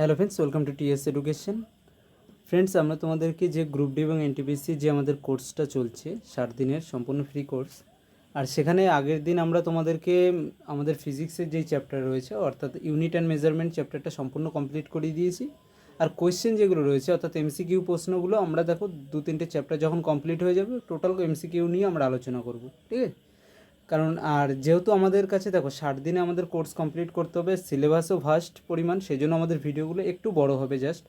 Hello friends, welcome to TS education. Friends, আমরা তোমাদেরকে যে গ্রুপ ডি এবং এনটিপিসি যে আমাদের কোর্সটা চলছে 60 দিনের সম্পূর্ণ ফ্রি কোর্স, আর সেখানে আগের দিন আমরা তোমাদেরকে আমাদের ফিজিক্সের যেই চ্যাপ্টার রয়েছে অর্থাৎ ইউনিট অ্যান্ড মেজারমেন্ট চ্যাপ্টারটা সম্পূর্ণ কমপ্লিট করে দিয়েছি। আর কোয়েশ্চেন যেগুলো রয়েছে অর্থাৎ এমসিকিউ প্রশ্নগুলো আমরা দেখো 2-3টে চ্যাপ্টার যখন কমপ্লিট হয়ে যাবে টোটাল এমসিকিউ নিয়ে আমরা আলোচনা করব, ঠিক আছে? কারণ আর যেহেতু আমাদের কাছে দেখো 60 দিনে আমাদের কোর্স কমপ্লিট করতে হবে, সিলেবাসও ভাস্ট পরিমাণ, সেই জন্য আমাদের ভিডিওগুলো একটু বড় হবে। জাস্ট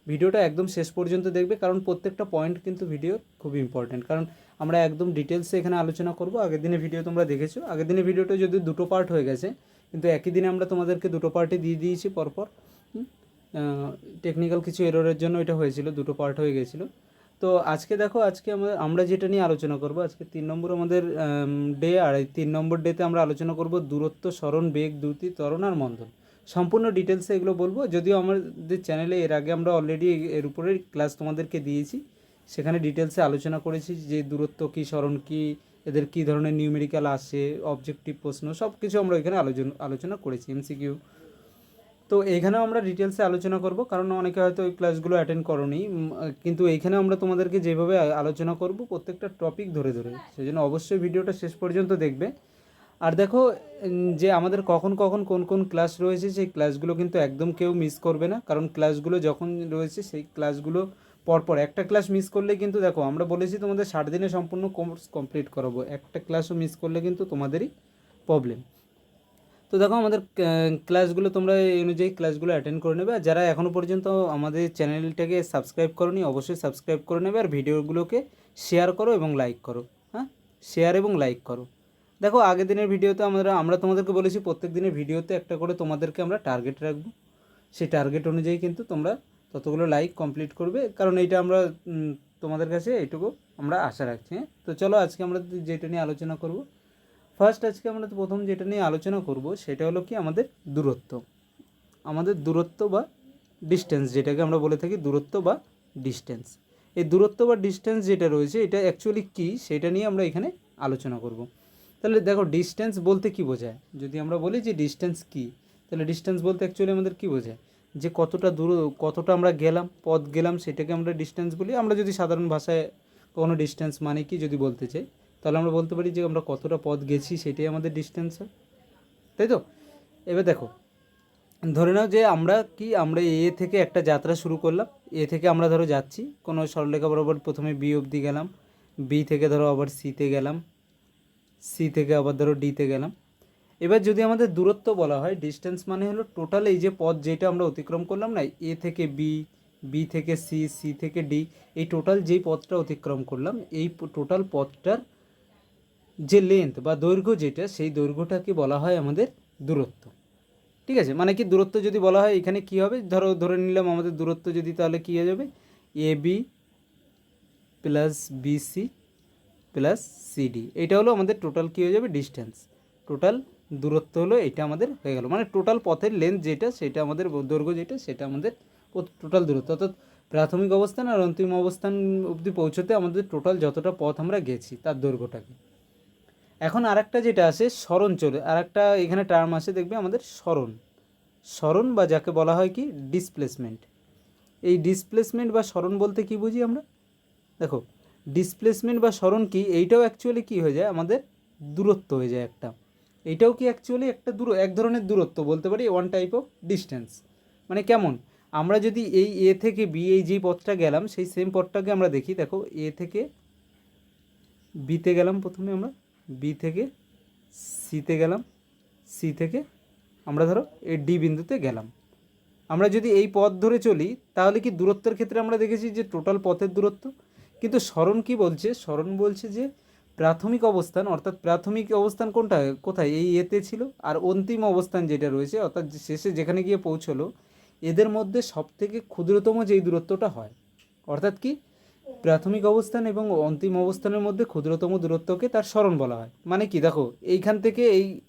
ভিডিওটা একদম শেষ পর্যন্ত দেখবে, কারণ প্রত্যেকটা পয়েন্ট কিন্তু ভিডিও খুব ইম্পর্টেন্ট। কারণ আমরা একদম ডিটেলসে এখানে আলোচনা করব। আগের দিনে ভিডিও তোমরা দেখেছো, আগের দিনে ভিডিওটা যদি দুটো পার্ট হয়ে গেছে, কিন্তু একই দিনে আমরা তোমাদেরকে দুটো পার্টে দিয়ে দিয়েছি পরপর। টেকনিক্যাল কিছু এররের জন্য এটা হয়েছিল, দুটো পার্ট হয়ে গেছিলো। তো আজকে দেখো, আজকে আমরা যেটা নিয়ে আলোচনা করব, আজকে 3 নম্বর আমাদের ডে, আর এই 3 নম্বর ডেতে আমরা আলোচনা করব দূরত্ব, সরণ, বেগ, দ্রুতি, ত্বরণ আর মন্দন। সম্পূর্ণ ডিটেলসে এগুলো বলবো, যদিও আমাদের চ্যানেলে এর আগে আমরা অলরেডি এর উপরে ক্লাস তোমাদেরকে দিয়েছি। সেখানে ডিটেলসে আলোচনা করেছি যে দূরত্ব কী, সরণ কী, এদের কী ধরনের নিউমেরিক্যাল আসে, অবজেক্টিভ প্রশ্ন, সব কিছু আমরা এখানে আলোচনা করেছি, এমসিকিউ। তো এইখানেও আমরা ডিটেলসে আলোচনা করব, কারণ অনেকে হয়তো ওই ক্লাসগুলো অ্যাটেন্ড করোনি, কিন্তু এইখানে আমরা তোমাদেরকে যেভাবে আলোচনা করব প্রত্যেকটা টপিক ধরে ধরে, সেই জন্য অবশ্যই ভিডিওটা শেষ পর্যন্ত দেখবে। আর দেখো যে আমাদের কখন কখন কোন কোন ক্লাস রয়েছে, সেই ক্লাসগুলো কিন্তু একদম কেউ মিস করবে না, কারণ ক্লাসগুলো যখন রয়েছে সেই ক্লাসগুলো পরপর, একটা ক্লাস মিস করলে কিন্তু দেখো আমরা বলেছি তোমাদের 60 দিনে সম্পূর্ণ কোর্স কমপ্লিট করাবো, একটা ক্লাসও মিস করলে কিন্তু তোমাদেরই প্রবলেম। তো দেখো আমাদের ক্লাসগুলো তোমরা এই অনুযায়ী ক্লাসগুলো অ্যাটেন্ড করে নেবে। আর যারা এখনও পর্যন্ত আমাদের চ্যানেলটাকে সাবস্ক্রাইব করোনি অবশ্যই সাবস্ক্রাইব করে নেবে, আর ভিডিওগুলোকে শেয়ার করো এবং লাইক করো। হ্যাঁ, শেয়ার এবং লাইক করো। দেখো আগের দিনের ভিডিওতে আমরা তোমাদেরকে বলেছি প্রত্যেক দিনের ভিডিওতে একটা করে তোমাদেরকে আমরা টার্গেট রাখবো, সেই টার্গেট অনুযায়ী কিন্তু তোমরা ততগুলো লাইক কমপ্লিট করবে, কারণ এইটা আমরা তোমাদের কাছে এইটুকু আমরা আশা রাখছি। হ্যাঁ, তো চলো আজকে আমরা যেটা নিয়ে আলোচনা করব, ফার্স্ট আজকে আমরা প্রথম যেটা নিয়ে আলোচনা করব সেটা হলো কি আমাদের দূরত্ব। আমাদের দূরত্ব বা ডিস্টেন্স, যেটাকে আমরা বলে থাকি দূরত্ব বা ডিস্টেন্স। এই দূরত্ব বা ডিস্টেন্স যেটা রয়েছে এটা অ্যাকচুয়ালি কী সেটা নিয়ে আমরা এখানে আলোচনা করব। তাহলে দেখো ডিস্টেন্স বলতে কী বোঝায়, যদি আমরা বলি যে ডিস্টেন্স কী, তাহলে ডিস্টেন্স বলতে অ্যাকচুয়ালি আমাদের কী বোঝায়, যে কতটা আমরা গেলাম, পথ গেলাম, সেটাকে আমরা ডিস্টেন্স বলি। আমরা যদি সাধারণ ভাষায় কোনো ডিস্টেন্স মানে কি যদি বলতে চাই, তাহলে আমরা বলতে পারি যে আমরা কতটা পথ গেছি সেটাই আমাদের ডিস্টেন্স হয়, তাই তো? এবার দেখো, ধরে নাও যে আমরা এ থেকে একটা যাত্রা শুরু করলাম। এ থেকে আমরা ধরো যাচ্ছি কোনো সরলরেখা বরাবর, প্রথমে বি অবধি গেলাম, বি থেকে ধরো আবার সিতে গেলাম, সি থেকে আবার ধরো ডিতে গেলাম। এবার যদি আমাদের দূরত্ব বলা হয়, ডিস্টেন্স মানে হলো টোটাল এই যে পথ যেটা আমরা অতিক্রম করলাম না, এ থেকে বি, বি থেকে সি, সি থেকে ডি, এই টোটাল যেই পথটা অতিক্রম করলাম, এই টোটাল পথটার যে লেন্থ বা দৈর্ঘ্য যেটা, সেই দৈর্ঘ্যটাকে বলা হয় আমাদের দূরত্ব। ঠিক আছে, মানে কি দূরত্ব যদি বলা হয় এখানে কি হবে, ধরে নিলাম আমাদের দূরত্ব যদি, তাহলে কী হয়ে যাবে, A B plus BC plus CD, এটা হলো আমাদের টোটাল কী হয়ে যাবে, ডিস্টেন্স। টোটাল দূরত্ব হলো এটা আমাদের হয়ে গেল, মানে টোটাল পথের লেন্থ যেটা সেটা আমাদের, দৈর্ঘ্য যেটা সেটা আমাদের টোটাল দূরত্ব, অর্থাৎ প্রাথমিক অবস্থান আর অন্তিম অবস্থান অবধি পৌঁছতে আমাদের টোটাল যতটা পথ আমরা গেছি তার দৈর্ঘ্যটাকে। এখন আরেকটা যেটা আসে সরণ, চলে আরেকটা এখানে টার্ম আসে দেখবে আমাদের সরণ। সরণ বা যাকে বলা হয় কি ডিসপ্লেসমেন্ট। এই ডিসপ্লেসমেন্ট বা সরণ বলতে কি বুঝি আমরা, দেখো ডিসপ্লেসমেন্ট বা সরণ কি, এইটাও অ্যাকচুয়ালি কি হয়ে যায় আমাদের দূরত্ব হয়ে যায় একটা। এইটাও কি অ্যাকচুয়ালি একটা এক ধরনের দূরত্ব বলতে পারি, ওয়ান টাইপ অফ ডিস্টেন্স। মানে কেমন, আমরা যদি এই এ থেকে বি, এই যেই পথটা গেলাম সেই সেম পথটাকে আমরা দেখি, দেখো এ থেকে বিতে গেলাম, প্রথমে আমরা বি থেকে সিতে গেলাম, সি থেকে আমরা ধরো এই ডি বিন্দুতে গেলাম। আমরা যদি এই পথ ধরে চলি তাহলে কি দূরত্বের ক্ষেত্রে আমরা দেখেছি যে টোটাল পথের দূরত্ব, কিন্তু সরণ কি বলছে, সরণ বলছে যে প্রাথমিক অবস্থান, অর্থাৎ প্রাথমিক অবস্থান কোনটা, কোথায়, এই এতে ছিল, আর অন্তিম অবস্থান যেটা রয়েছে অর্থাৎ শেষে যেখানে গিয়ে পৌঁছলো, এদের মধ্যে সবথেকে ক্ষুদ্রতম যেই দূরত্বটা হয়, অর্থাৎ কি প্রাথমিক অবস্থান এবং অন্তিম অবস্থানের মধ্যে ক্ষুদ্রতম দূরত্বকে তার সরণ বলা হয়। মানে কি দেখো, এইখান থেকে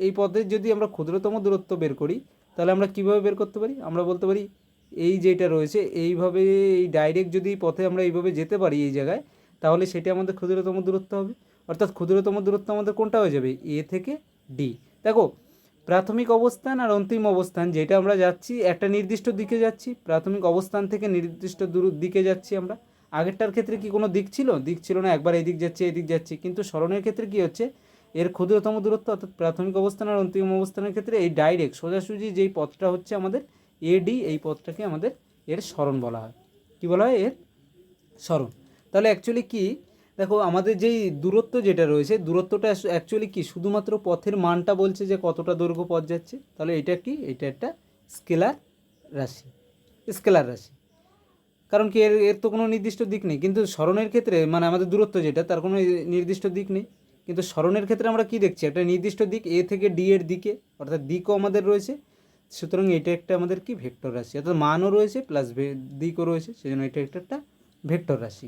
এই পথের যদি আমরা ক্ষুদ্রতম দূরত্ব বের করি, তাহলে আমরা কীভাবে বের করতে পারি, আমরা বলতে পারি এই যেটা রয়েছে এইভাবে, এই ডাইরেক্ট যদি পথে আমরা এইভাবে যেতে পারি এই জায়গায়, তাহলে সেটা আমাদের ক্ষুদ্রতম দূরত্ব হবে। অর্থাৎ ক্ষুদ্রতম দূরত্ব আমাদের কোনটা হয়ে যাবে, এ থেকে ডি। দেখো প্রাথমিক অবস্থান আর অন্তিম অবস্থান যেটা আমরা যাচ্ছি একটা নির্দিষ্ট দিকে যাচ্ছি, প্রাথমিক অবস্থান থেকে নির্দিষ্ট দিকে যাচ্ছি আমরা। আগেরটার ক্ষেত্রে কি কোনো দিক ছিল? দিক ছিল না, একবার এই দিক যাচ্ছি এই দিক যাচ্ছি। কিন্তু সরণের ক্ষেত্রে কি হচ্ছে, এর ক্ষুদ্রতম দূরত্ব অর্থাৎ প্রাথমিক অবস্থান আর অন্তিম অবস্থানের ক্ষেত্রে এই ডাইরেক্ট সোজাসুজি যেই পথটা হচ্ছে আমাদের এডি, এই পথটাকে আমাদের এর সরণ বলা হয়। কি বলা হয়? এর সরণ। তাহলে অ্যাকচুয়ালি কি, দেখো আমাদের যেই দূরত্ব যেটা রয়েছে, দূরত্বটা অ্যাকচুয়ালি কি শুধুমাত্র পথের মানটা বলছে যে কতটা দৈর্ঘ্য পথ যাচ্ছে। তাহলে এটা কি, এটা একটা স্কেলার রাশি, স্কেলার রাশি। কারণ কি এর এর তো কোনো নির্দিষ্ট দিক নেই। কিন্তু সরণের ক্ষেত্রে মানে আমাদের দূরত্ব যেটা, তার কোনো নির্দিষ্ট দিক নেই। কিন্তু সরণের ক্ষেত্রে আমরা কি দেখছি, একটা নির্দিষ্ট দিক এ থেকে ডি এর দিকে, অর্থাৎ দিকও আমাদের রয়েছে। সুতরাং এটা একটা আমাদের কি ভেক্টর রাশি, অর্থাৎ মানও রয়েছে প্লাস দিকও রয়েছে, সেজন্য এটা একটা ভেক্টর রাশি।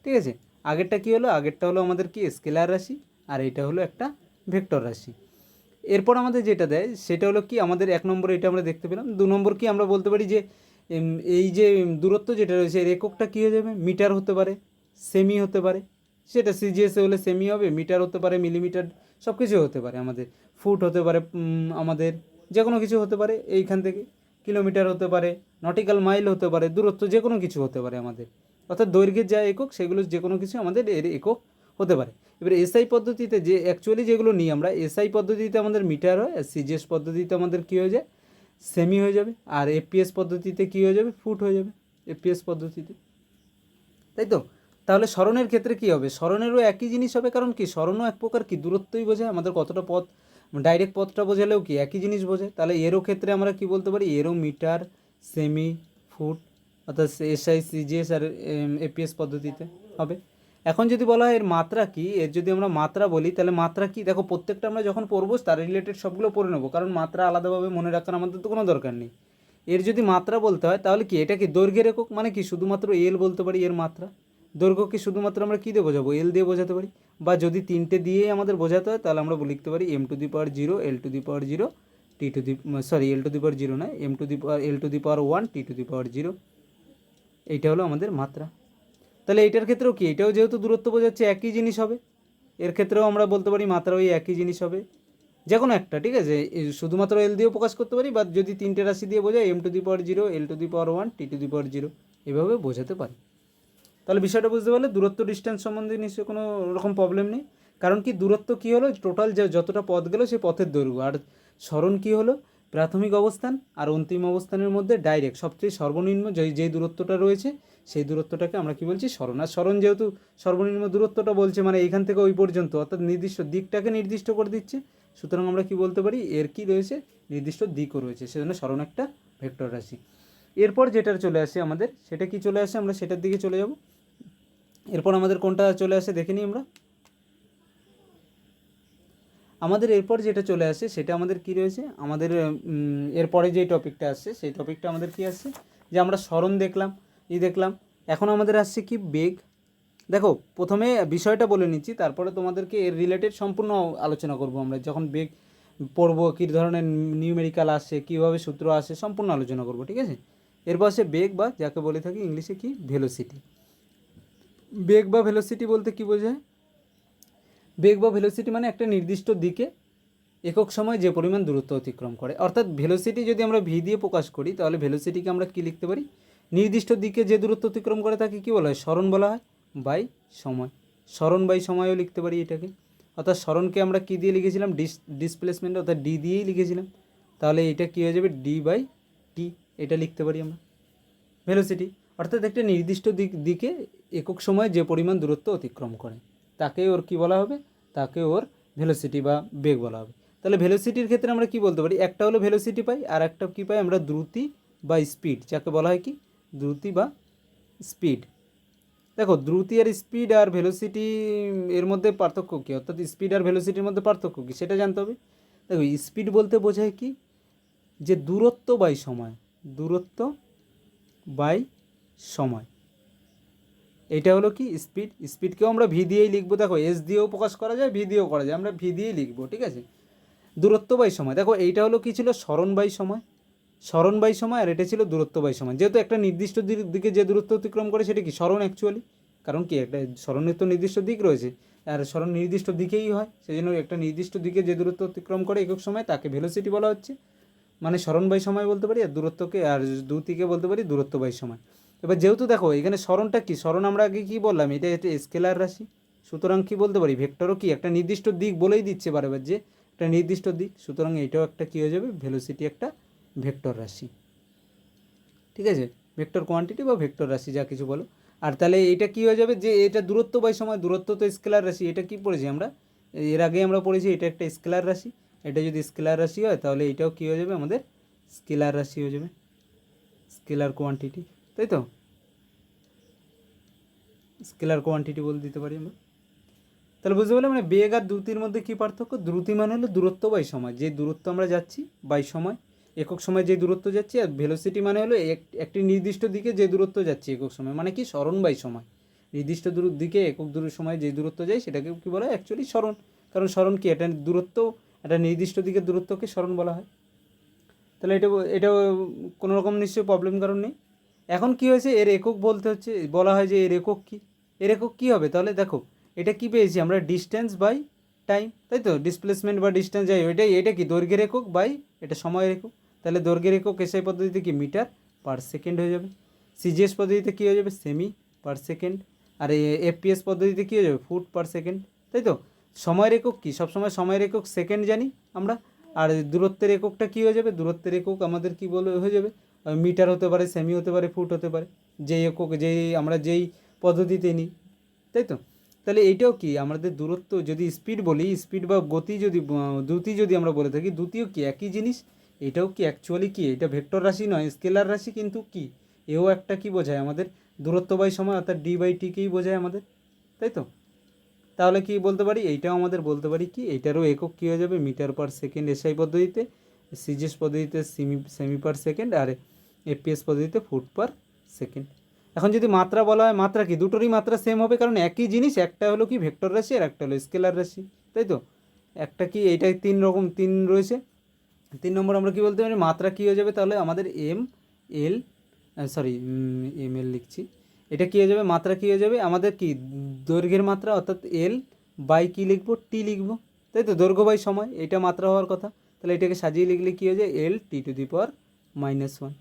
ঠিক আছে, আগেরটা কি হলো, আগেরটা হলো আমাদের কি স্কেলার রাশি, আর এটা হলো একটা ভেক্টর রাশি। এরপর আমাদের যেটা দেয় সেটা হলো কি, আমাদের 1 নম্বরে এটা আমরা দেখতে পেলাম। 2 নম্বর কি আমরা বলতে পারি যে এই যে দূরত্ব যেটা রয়েছে এর এককটা কী হয়ে যাবে, মিটার হতে পারে, সেমি হতে পারে। সেটা সিজিএসে হলে সেমি হবে, মিটার হতে পারে, মিলিমিটার, সব কিছু হতে পারে। আমাদের ফুট হতে পারে, আমাদের যে কোনো কিছু হতে পারে এইখান থেকে। কিলোমিটার হতে পারে, নটিক্যাল মাইল হতে পারে, দূরত্ব যে কোনো কিছু হতে পারে আমাদের। অর্থাৎ দৈর্ঘ্যের যা একক সেগুলো যে কোনো কিছু আমাদের এর একক হতে পারে। এবারে এসআই পদ্ধতিতে যে অ্যাকচুয়ালি যেগুলো নিই আমরা, এসআই পদ্ধতিতে আমাদের মিটার হয়, আর সিজিএস পদ্ধতিতে আমাদের কী হয়ে যায়, সেমি হয়ে যাবে। আর এপিএস পদ্ধতিতে কী হয়ে যাবে, ফুট হয়ে যাবে এপিএস পদ্ধতিতে, তাই তো। তাহলে সরণের ক্ষেত্রে কী হবে, সরণেরও একই জিনিস হবে। কারণ কি, সরণও এক প্রকার কি দূরত্বই বোঝায়, আমাদের কতটা পথ, ডাইরেক্ট পথটা বোঝালেও কি একই জিনিস বোঝায়। তাহলে এরও ক্ষেত্রে আমরা কি বলতে পারি, এরও মিটার, সেমি, ফুট, অর্থাৎ এসআই, সিজিএস আর এপিএস পদ্ধতিতে হবে। এখন যদি বলা হয় এর মাত্রা কি, এর যদি আমরা মাত্রা বলি, তাহলে মাত্রা কি, দেখো প্রত্যেকটা আমরা যখন পড়বো তার রিলেটেড সবগুলো পড়ে নেবো, কারণ মাত্রা আলাদাভাবে মনে রাখার আমাদের তো কোনো দরকার নেই। এর যদি মাত্রা বলতে হয় তাহলে কি, এটা কি দৈর্ঘ্যের একক, মানে কি শুধুমাত্র এল বলতে পারি এর মাত্রা। দৈর্ঘ্য কি শুধুমাত্র আমরা কী দিয়ে বোঝাবো, এল দিয়ে বোঝাতে পারি। বা যদি তিনটে দিয়েই আমাদের বোঝাতে হয় তাহলে আমরা লিখতে পারি m⁻0, l⁻0, l⁻0 নয়, l⁻1, t⁻0। এইটা হলো আমাদের মাত্রা। তাহলে এইটার ক্ষেত্রেও কি, এটাও যেহেতু দূরত্ব বোঝাচ্ছে একই জিনিস হবে। এর ক্ষেত্রেও আমরা বলতে পারি মাত্রা ওই একই জিনিস হবে, যে কোনো একটা। ঠিক আছে, শুধুমাত্র এল দিয়েও প্রকাশ করতে পারি, বা যদি তিনটে রাশি দিয়ে বোঝায় m⁻0, l⁻1, t⁻0, এভাবে বোঝাতে পারি। তাহলে বিষয়টা বুঝতে পারলে দূরত্ব ডিস্টেন্স সম্বন্ধে নিশ্চয়ই কোনো রকম প্রবলেম নেই। কারণ কি, দূরত্ব কী হলো, টোটাল যতটা পথ গেল সেই পথের দৈর্ঘ্য। আর সরণ কী হলো, প্রাথমিক অবস্থান আর অন্তিম অবস্থানের মধ্যে ডাইরেক্ট সবচেয়ে সর্বনিম্ন যেই দূরত্বটা রয়েছে সেই দূরত্বটাকে আমরা কি বলছি, সরণ। আর সরণ যেহেতু সর্বনিম্ন দূরত্বটা বলছে, মানে এইখান থেকে ওই পর্যন্ত, অর্থাৎ নির্দিষ্ট দিকটাকে নির্দিষ্ট করে দিচ্ছে। সুতরাং আমরা কি বলতে পারি, এর কি রয়েছে, নির্দিষ্ট দিকও রয়েছে, সেজন্য সরণ একটা ভেক্টর রাশি। এরপর যেটা চলে আসে আমাদের, সেটা কি চলে আসে, আমরা সেটার দিকে চলে যাব। এরপর আমাদের কোনটা চলে আসে দেখে নিই আমরা। আমাদের এরপর যেটা চলে আসে সেটা আমাদের কি রয়েছে, আমাদের এরপরে যেই টপিকটা আসছে সেই টপিকটা আমাদের কি আসছে, যে আমরা সরণ দেখলাম, দেখলাম। এখন আমাদের আসছে কি, বেগ। দেখো প্রথমে বিষয়টা বলে নিচ্ছি, তারপরে তোমাদেরকে এর রিলেটেড সম্পূর্ণ আলোচনা করব আমরা। যখন বেগ পড়বো, কী ধরনের নিউমেরিক্যাল আসে, কীভাবে সূত্র আসে, সম্পূর্ণ আলোচনা করব। ঠিক আছে, এরপর আসে বেগ, বা যাকে বলে থাকি ইংলিশে কি, ভেলোসিটি। বেগ বা ভেলোসিটি বলতে কী বোঝায়, বেগ বা ভেলোসিটি মানে একটা নির্দিষ্ট দিকে একক সময় যে পরিমাণ দূরত্ব অতিক্রম করে। অর্থাৎ ভেলোসিটি যদি আমরা ভি দিয়ে প্রকাশ করি, তাহলে ভেলোসিটিকে আমরা কী লিখতে পারি, নির্দিষ্ট দিকে যে দূরত্ব অতিক্রম করে তাকে কী বলা হয়, সরণ বলা হয়, বাই সময়। সরণ বাই সময়ও লিখতে পারি এটাকে। অর্থাৎ সরণকে আমরা কী দিয়ে লিখেছিলাম, ডিসপ্লেসমেন্ট, অর্থাৎ ডি দিয়েই লিখেছিলাম। তাহলে এটা কী হয়ে যাবে, ডি বাই টি, এটা লিখতে পারি আমরা ভেলোসিটি। অর্থাৎ একটা নির্দিষ্ট দিকে একক সময়ে যে পরিমাণ দূরত্ব অতিক্রম করে তাকে ওর কী বলা হবে, তাকে ওর ভেলোসিটি বা বেগ বলা হবে। তাহলে ভেলোসিটির ক্ষেত্রে আমরা কি বলতে পারি, একটা হলো ভেলোসিটি পাই, আর একটা কী পাই আমরা, দ্রুতি বা স্পিড, যাকে বলা হয় কি, দ্রুতি বা স্পিড। দেখো দ্রুতি আর স্পিড আর ভেলোসিটি এর মধ্যে পার্থক্য কী, অর্থাৎ স্পিড আর ভেলোসিটির মধ্যে পার্থক্য কী সেটা জানতে হবে। দেখো স্পিড বলতে বোঝায় কি, যে দূরত্ব বাই সময়, দূরত্ব বাই সময়, এটা হলো কি স্পিড। স্পিডকেও আমরা ভি দিয়েই লিখবো। দেখো এস দিয়েও প্রকাশ করা যায়, ভি দিয়েও করা যায়, আমরা ভি দিয়েই লিখবো। ঠিক আছে, দূরত্ব বাই সময়। দেখো এইটা হলো কি ছিল, সরণ বাই সময়, সরণ বাই সময়, আর এটা ছিল দূরত্ব বাই সময়। যেহেতু একটা নির্দিষ্ট দিকে যে দূরত্ব অতিক্রম করে সেটা কি, সরণ অ্যাকচুয়ালি। কারণ কি, একটা সরণের তো নির্দিষ্ট দিক রয়েছে, আর সরণ নির্দিষ্ট দিকেই হয়, সেই জন্য একটা নির্দিষ্ট দিকে যে দূরত্ব অতিক্রম করে একক সময় তাকে ভেলোসিটি বলা হচ্ছে, মানে সরণ বাই সময় বলতে পারি, আর দূরত্বকে আর দ্রুতিকে বলতে পারি দূরত্ব বাই সময়। এবার যেহেতু দেখো এখানে সরণটা কি, সরণ আমরা আগে কী বললাম, এটা একটা স্কেলার রাশি, সুতরাং কী বলতে পারি, ভেক্টরও কি একটা নির্দিষ্ট দিক বলেই দিচ্ছে বারবার যে একটা নির্দিষ্ট দিক, সুতরাং এটাও একটা কী হয়ে যাবে, ভেলোসিটি একটা ভেক্টর রাশি। ঠিক আছে, ভেক্টর কোয়ান্টিটি বা ভেক্টর রাশি যা কিছু বলো। আর তাহলে এটা কী হয়ে যাবে, যে এটা দূরত্ব বাই সময়, দূরত্ব তো স্কেলার রাশি, এটা কি পড়েছি আমরা এর আগে আমরা পড়েছি, এটা একটা স্কেলার রাশি, এটা যদি স্কেলার রাশি হয় তাহলে এটাও কী হয়ে যাবে আমাদের স্কেলার রাশি হয়ে যাবে, স্কেলার কোয়ান্টিটি, তাই তো, স্কেলার কোয়ান্টিটি বলে দিতে পারি আমরা। তাহলে বুঝতে পারলাম মানে বেগ আর দ্রুতির মধ্যে কী পার্থক্য, দ্রুতি মানে হলো দূরত্ব বাই সময়, যে দূরত্ব আমরা যাচ্ছি বাই সময়, একক সময় যে দূরত্ব যাচ্ছি, আর ভেলোসিটি মানে হলো একটি নির্দিষ্ট দিকে যে দূরত্ব যাচ্ছি একক সময়, মানে কি সরণ বাই সময়, নির্দিষ্ট দিকে একক সময় যে দূরত্ব যায় সেটাকে কী বলা হয়, অ্যাকচুয়ালি সরণ, কারণ সরণ কি এটা দূরত্ব, একটা নির্দিষ্ট দিকের দূরত্বকে সরণ বলা হয়। তাহলে এটা কোনো রকম নিশ্চয়ই প্রবলেম কারণ নেই। এখন কি হয়েছে, এর একক বলতে হচ্ছে, বলা হয় যে এর একক কী, এর একক কী হবে, তাহলে দেখো এটা কি পেয়েছি আমরা, ডিস্টেন্স বাই টাইম, তাই তো, ডিসপ্লেসমেন্ট বা ডিস্টেন্স যাই এটা কি দৈর্ঘ্যের একক বাই এটা সময়ের একক, তাহলে দৈর্ঘ্যের একক এসআই পদ্ধতিতে কি মিটার পার সেকেন্ড হয়ে যাবে, সিজিএস পদ্ধতিতে কী হয়ে যাবে সেমি পার সেকেন্ড, আর এফপিএস পদ্ধতিতে কী হয়ে যাবে ফুট পার সেকেন্ড, তাই তো। সময়ের একক কি, সবসময় সময়ের একক সেকেন্ড জানি আমরা, আর দূরত্বের এককটা কী হয়ে যাবে, দূরত্বের একক আমাদের কী বলে হয়ে যাবে, মিটার হতে পারে, সেমি হতে পারে, ফুট হতে পারে, যেই একক যেই আমরা যেই পদ্ধতিতে নিই, তাই তো। তাহলে এইটাও কি আমাদের দূরত্ব, যদি স্পিড বলি, স্পিড বা গতি যদি দ্রুতি যদি আমরা বলে থাকি, দ্রুতিও কি একই জিনিস, এটাও কি অ্যাকচুয়ালি কি এটা ভেক্টর রাশি নয়, স্কেলার রাশি, কিন্তু কি এও একটা কি বোঝায় আমাদের দূরত্ব বাই সময়, অর্থাৎ ডি বাই টিকেই বোঝায় আমাদের, তাই তো। তাহলে কি বলতে পারি, এইটাও আমাদের বলতে পারি কি, এইটারও একক কী হয়ে যাবে মিটার পার সেকেন্ড এসআই পদ্ধতিতে, সিজিএস পদ্ধতিতে সেমি পার সেকেন্ড, আর এফপিএস পদ্ধতিতে ফুট পার সেকেন্ড। এখন যদি মাত্রা বলা হয়, মাত্রা কি দুটোরই মাত্রা সেম হবে, কারণ একই জিনিস, একটা হলো কি ভেক্টর রাশি আর একটা হলো স্কেলার রাশি, তাই তো। একটা কি এইটাই তিন রয়েছে, 3 নম্বর আমরা কি বলতে পারি, মাত্রা কী হয়ে যাবে তাহলে আমাদের এম এল লিখছি, এটা কী হয়ে যাবে, মাত্রা কী হয়ে যাবে আমাদের কি দৈর্ঘ্যের মাত্রা, অর্থাৎ এল বাই কী লিখবো টি লিখবো, তাই তো, দৈর্ঘ্য বাই সময় এটা মাত্রা হওয়ার কথা, তাহলে এটাকে সাজিয়ে লিখলে কী হয়ে যায় এল টি to the power -1,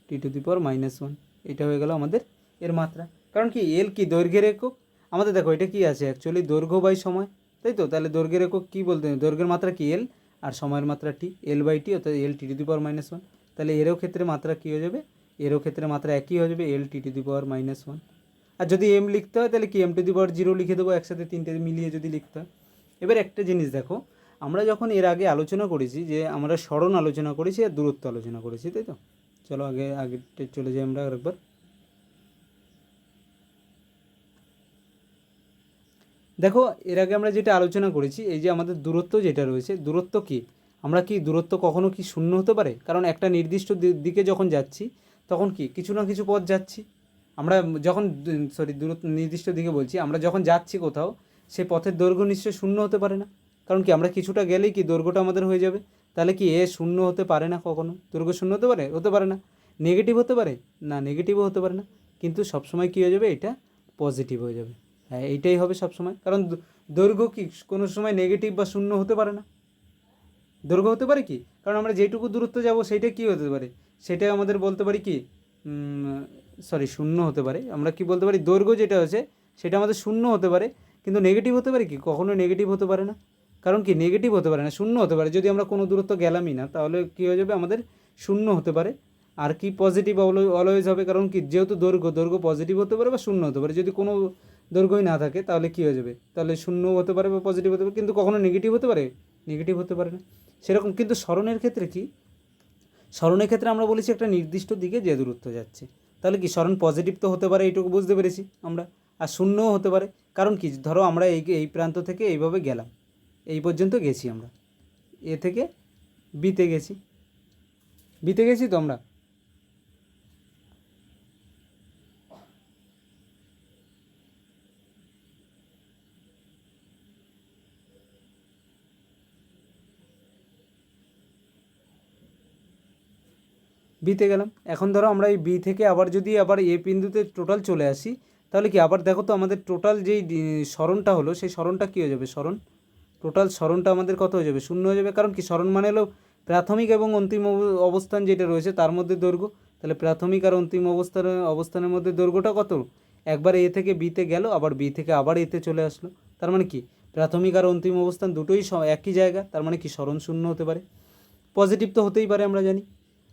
T to the পাওয়ার -1, এটা হয়ে গেল আমাদের এর মাত্রা। কারণ কি এল কি দৈর্ঘ্যের একক, আমাদের দেখো এটা কি আছে অ্যাকচুয়ালি দৈর্ঘ্য বাই সময়, তাই তো, তাহলে দৈর্ঘ্যের একক কী বলতে, দৈর্ঘ্যের মাত্রা কি এল, আর সময়ের মাত্রা টি, এল বাই টি, অর্থাৎ এল টি টু দি পাওয়ার -1, তাহলে এরও ক্ষেত্রে মাত্রা কী হয়ে যাবে, এরও ক্ষেত্রে মাত্রা একই হয়ে যাবে এল টি টু দি পাওয়ার -1। আর যদি এম লিখতে হয় তাহলে কি এম টু দি পাওয়ার 0 লিখে দেবো, একসাথে তিনটে মিলিয়ে যদি লিখতে হয়। এবার একটা জিনিস দেখো, আমরা যখন এর আগে আলোচনা করেছি যে আমরা সরণ আলোচনা করেছি আর দূরত্ব আলোচনা করেছি, তাই তো। চলো আগে চলে যাই আমরা আরেকবার। দেখো এর আগে আমরা যেটা আলোচনা করেছি, এই যে আমাদের দূরত্ব যেটা রয়েছে, দূরত্ব কি আমরা কি দূরত্ব কখনো কি শূন্য হতে পারে, কারণ একটা নির্দিষ্ট দিকে যখন যাচ্ছি তখন কি কিছু না কিছু পথ যাচ্ছি আমরা, যখন দূরত্ব নির্দিষ্ট দিকে বলছি, আমরা যখন যাচ্ছি কোথাও, সে পথের দৈর্ঘ্য নিশ্চয়ই শূন্য হতে পারে না, কারণ কি আমরা কিছুটা গেলেই কি দৈর্ঘ্যটা আমাদের হয়ে যাবে, তাহলে কি এ শূন্য হতে পারে না, কখনো দৈর্ঘ্য শূন্য হতে পারে না, নেগেটিভ হতে পারে না, নেগেটিভও হতে পারে না, কিন্তু সবসময় কী হয়ে যাবে, এটা পজিটিভ হয়ে যাবে, হ্যাঁ এইটাই হবে সবসময়, কারণ দৈর্ঘ্য কি কোনো সময় নেগেটিভ বা শূন্য হতে পারে না, দৈর্ঘ্য হতে পারে কি, কারণ আমরা যেটুকু দূরত্ব যাব সেইটা কী হতে পারে, সেটা আমাদের বলতে পারি কি শূন্য হতে পারে, আমরা কি বলতে পারি দৈর্ঘ্য যেটা হচ্ছে সেটা আমাদের শূন্য হতে পারে, কিন্তু নেগেটিভ হতে পারে কি, কখনো নেগেটিভ হতে পারে না, কারণ কি নেগেটিভ হতে পারে না, শূন্য হতে পারে, যদি আমরা কোনো দূরত্ব গেলামই না তাহলে কী হয়ে যাবে আমাদের শূন্য হতে পারে, আর কি পজিটিভ অলওয়েজ হবে, কারণ কি যেহেতু দৈর্ঘ্য পজিটিভ হতে পারে বা শূন্য হতে পারে, যদি কোনো দৈর্ঘ্যই না থাকে তাহলে কী হয়ে যাবে, তাহলে শূন্যও হতে পারে বা পজিটিভ হতে পারে, কিন্তু কখনো নেগেটিভ হতে পারে, নেগেটিভ হতে পারে না। সেরকম কিন্তু সরণের ক্ষেত্রে কি, সরণের ক্ষেত্রে আমরা বলেছি একটা নির্দিষ্ট দিকে যে দূরত্ব যাচ্ছে, তাহলে কি সরণ পজিটিভ তো হতে পারে, এইটুকু বুঝতে পেরেছি আমরা, আর শূন্যও হতে পারে, কারণ কি ধরো আমরা এই প্রান্ত থেকে এইভাবে গেলাম, এই পর্যন্ত গেছি আমরা, এ থেকে বিতে গেছি তো আমরা, বিতে গেলাম, এখন ধরো আমরা এই বি থেকে আবার যদি এ বিন্দুতে টোটাল চলে আসি, তাহলে কি আবার দেখো তো আমাদের টোটাল যেই সরণটা হলো সেই সরণটা কী হয়ে যাবে, সরণ টোটাল সরণটা আমাদের কত হয়ে যাবে, শূন্য হয়ে যাবে। কারণ কি সরণ মানে হলো প্রাথমিক এবং অন্তিম অবস্থান যেটা রয়েছে তার মধ্যে দৈর্ঘ্য। তাহলে প্রাথমিক আর অন্তিম অবস্থানের মধ্যে দৈর্ঘ্যটা কত, একবার এ থেকে বিতে গেল, আবার বি থেকে আবার এতে চলে আসলো। তার মানে কি প্রাথমিক আর অন্তিম অবস্থান দুটোই একই জায়গা, তার মানে কি সরণ শূন্য হতে পারে। পজিটিভ তো হতেই পারে আমরা জানি।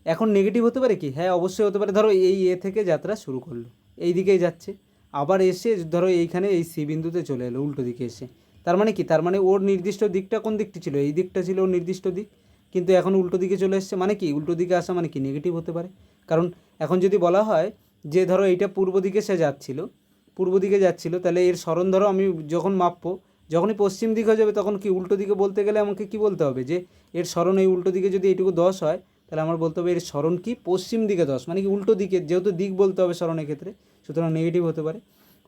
এখন নেগেটিভ হতে পারে কি, হ্যাঁ অবশ্যই হতে পারে। ধরো এই এ থেকে যাত্রা শুরু করলো, এই দিকেই যাচ্ছে, আবার এসে ধরো এইখানে এই সি বিন্দুতে চলে এলো উল্টো দিকে এসে। তার মানে কি, তার মানে ওর নির্দিষ্ট দিকটা কোন দিকটি ছিল, এই দিকটা ছিল ওর নির্দিষ্ট দিক, কিন্তু এখন উল্টো দিকে চলে এসছে। মানে কি উল্টো দিকে আসা মানে কি নেগেটিভ হতে পারে। কারণ এখন যদি বলা হয় যে ধরো এইটা পূর্ব দিকে সে যাচ্ছিল, পূর্ব দিকে যাচ্ছিল, তাহলে এর সরণ ধরো আমি যখন মাপবো, যখনই পশ্চিম দিক হয়ে যাবে তখন কি উল্টো দিকে বলতে গেলে আমাকে কি বলতে হবে, যে এর সরণ এই উল্টো দিকে যদি এইটুকু 10 হয়, তাহলে আমার বলতে হবে এর সরণ কি পশ্চিম দিকে 10, মানে কি উল্টো দিকে, যেহেতু দিক বলতে হবে সরণের ক্ষেত্রে, সুতরাং নেগেটিভ হতে পারে।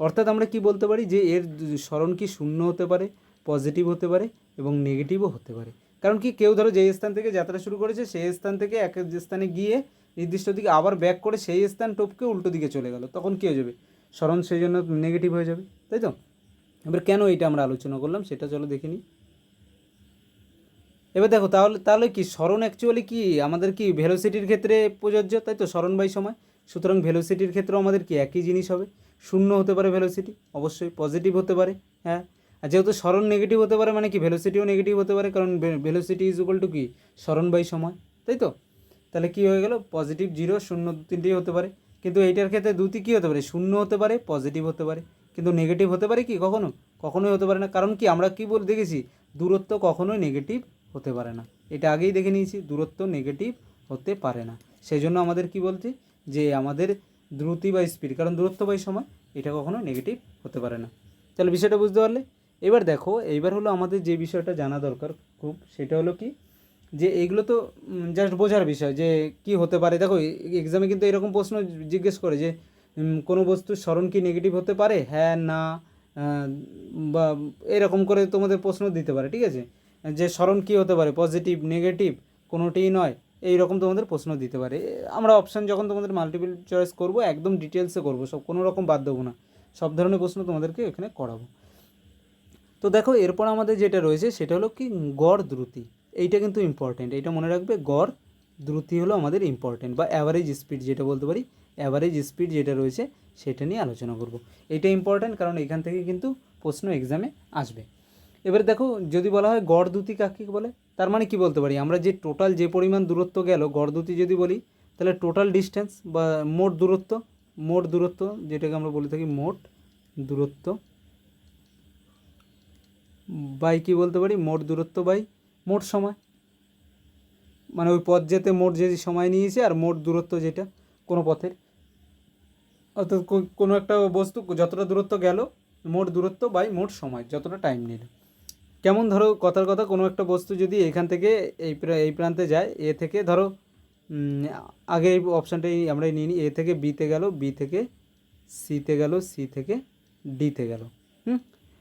অর্থাৎ আমরা কি বলতে পারি যে এর সরণ কি শূন্য হতে পারে, পজিটিভ হতে পারে এবং নেগেটিভও হতে পারে। কারণ কি কেউ ধরো যেই স্থান থেকে যাত্রা শুরু করেছে সেই স্থান থেকে এক স্থানে গিয়ে নির্দিষ্ট দিকে আবার ব্যাক করে সেই স্থান টপকে উল্টো দিকে চলে গেল, তখন কী হয়ে যাবে, সরণ সেই জন্য নেগেটিভ হয়ে যাবে, তাই তো। এবার কেন এইটা আমরা আলোচনা করলাম সেটা চলো দেখে নিই। এবার দেখো তাহলে তাহলে কি সরণ অ্যাকচুয়ালি কি আমাদের কি ভেলোসিটির ক্ষেত্রে প্রযোজ্য, তাই তো, সরণ বাই সময়। সুতরাং ভেলোসিটির ক্ষেত্রেও আমাদের কি একই জিনিস হবে, শূন্য হতে পারে ভেলোসিটি, অবশ্যই পজিটিভ হতে পারে, হ্যাঁ। আর যেহেতু সরণ নেগেটিভ হতে পারে মানে কি ভেলোসিটিও নেগেটিভ হতে পারে, কারণ ভেলোসিটি ইজ ইকুয়াল টু কি সরণ বাই সময়, তাই তো। তাহলে কী হয়ে গেল, পজিটিভ, জিরো, শূন্য, তিনটেই হতে পারে। কিন্তু এইটার ক্ষেত্রে দুটি কী হতে পারে, শূন্য হতে পারে, পজিটিভ হতে পারে, কিন্তু নেগেটিভ হতে পারে কি কখনো, কখনোই হতে পারে না। কারণ কি আমরা কী বলে দেখেছি, দূরত্ব কখনোই নেগেটিভ হতে পারে না, এটা আগেই দেখে নিয়েছি, দূরত্ব নেগেটিভ হতে পারে না। সেই জন্য আমাদের কি বলছি যে আমাদের দ্রুতি বা স্পিড, কারণ দূরত্ব বাই সময়, এটা কখনো নেগেটিভ হতে পারে না। তাহলে বিষয়টা বুঝতে পারলে। এবার দেখো, এইবার হলো আমাদের যে বিষয়টা জানা দরকার খুব, সেটা হলো কি যে এইগুলো তো জাস্ট বোঝার বিষয় যে কি হতে পারে। দেখো এক্সামে কিন্তু এরকম প্রশ্ন জিজ্ঞেস করে যে কোনো বস্তুর সরণ কি নেগেটিভ হতে পারে, হ্যাঁ না, বা এরকম করে তোমাদের প্রশ্ন দিতে পারে, ঠিক আছে, যে সরণ কী হতে পারে, পজিটিভ, নেগেটিভ, কোনোটিই নয়, এই রকম তোমাদের প্রশ্ন দিতে পারে। আমরা অপশান যখন তোমাদের মাল্টিপল চয়েস করব একদম ডিটেলসে করব, সব কোনো রকম বাদ দেবো না, সব ধরনের প্রশ্ন তোমাদেরকে এখানে করাবো। তো দেখো এরপর আমাদের যেটা রয়েছে সেটা হলো কি গড় দ্রুতি। এইটা কিন্তু ইম্পর্টেন্ট, এইটা মনে রাখবে, গড় দ্রুতি হলো আমাদের ইম্পর্টেন্ট, বা অ্যাভারেজ স্পিড যেটা বলতে পারি, অ্যাভারেজ স্পিড যেটা রয়েছে সেটা নিয়ে আলোচনা করব। এইটা ইম্পর্টেন্ট কারণ এখান থেকে কিন্তু প্রশ্ন এক্সামে আসবে। এবারে দেখো যদি বলা হয় গড় দ্রুতি কাকে বলে, তার মানে কি বলতে পারি, আমরা যে টোটাল যে পরিমাণ দূরত্ব গেল গড় দ্রুতি যদি বলি, তাহলে টোটাল ডিস্টেন্স বা মোট দূরত্ব যেটাকে আমরা বলে থাকি মোট দূরত্ব বাই কী বলতে পারি, মোট দূরত্ব বাই মোট সময়, মানে ওই পথ যেতে মোট যে সময় নিয়েছে আর মোট দূরত্ব যেটা কোনো পথের, অর্থাৎ কোনো একটা বস্তু যতটা দূরত্ব গেল, মোট দূরত্ব বাই মোট সময় যতটা টাইম নিল। কেমন ধরো কথার কথা, কোনো একটা বস্তু যদি এখান থেকে এই প্রান্তে যায়, এ থেকে ধরো আগে এই অপশানটাই আমরা নিয়ে নিই, এ থেকে বিতে গেল, বি থেকে সিতে গেল, সি থেকে ডিতে গেল।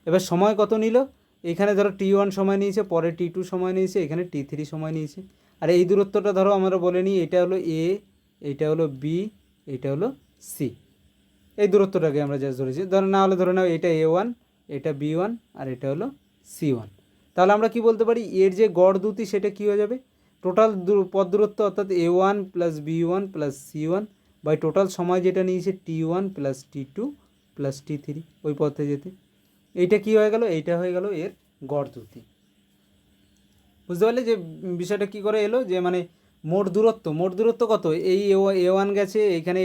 এবার সময় কত নিল, এখানে ধরো T1 সময় নিয়েছে, পরে T2 সময় নিয়েছে, এখানে T3 সময় নিয়েছে। আর এই দূরত্বটা ধরো আমরা বলে নিই এটা হলো এ, এইটা হলো বি, এইটা হলো সি, এই দূরত্বটাকে আমরা জাস্ট ধরেছি। ধরো না হলে ধরে নাও এটা A1, এটা B1 আর এটা হলো C1। তাহলে আমরা কি বলতে পারি, এর যে গড় দ্রুতি সেটা কী হয়ে যাবে, টোটাল পথ দূরত্ব অর্থাৎ A1 plus B1 plus C1 by total সময় যেটা নিয়েছে T1 plus T2 plus T3 ওই পথে যেতে। এইটা কি হয়ে গেল, এইটা হয়ে গেল এর গড় দ্রুতি। বুঝতে পারলে যে বিষয়টা কী করে এলো, যে মানে মোট দূরত্ব কত, এই A1 গেছে, এখানে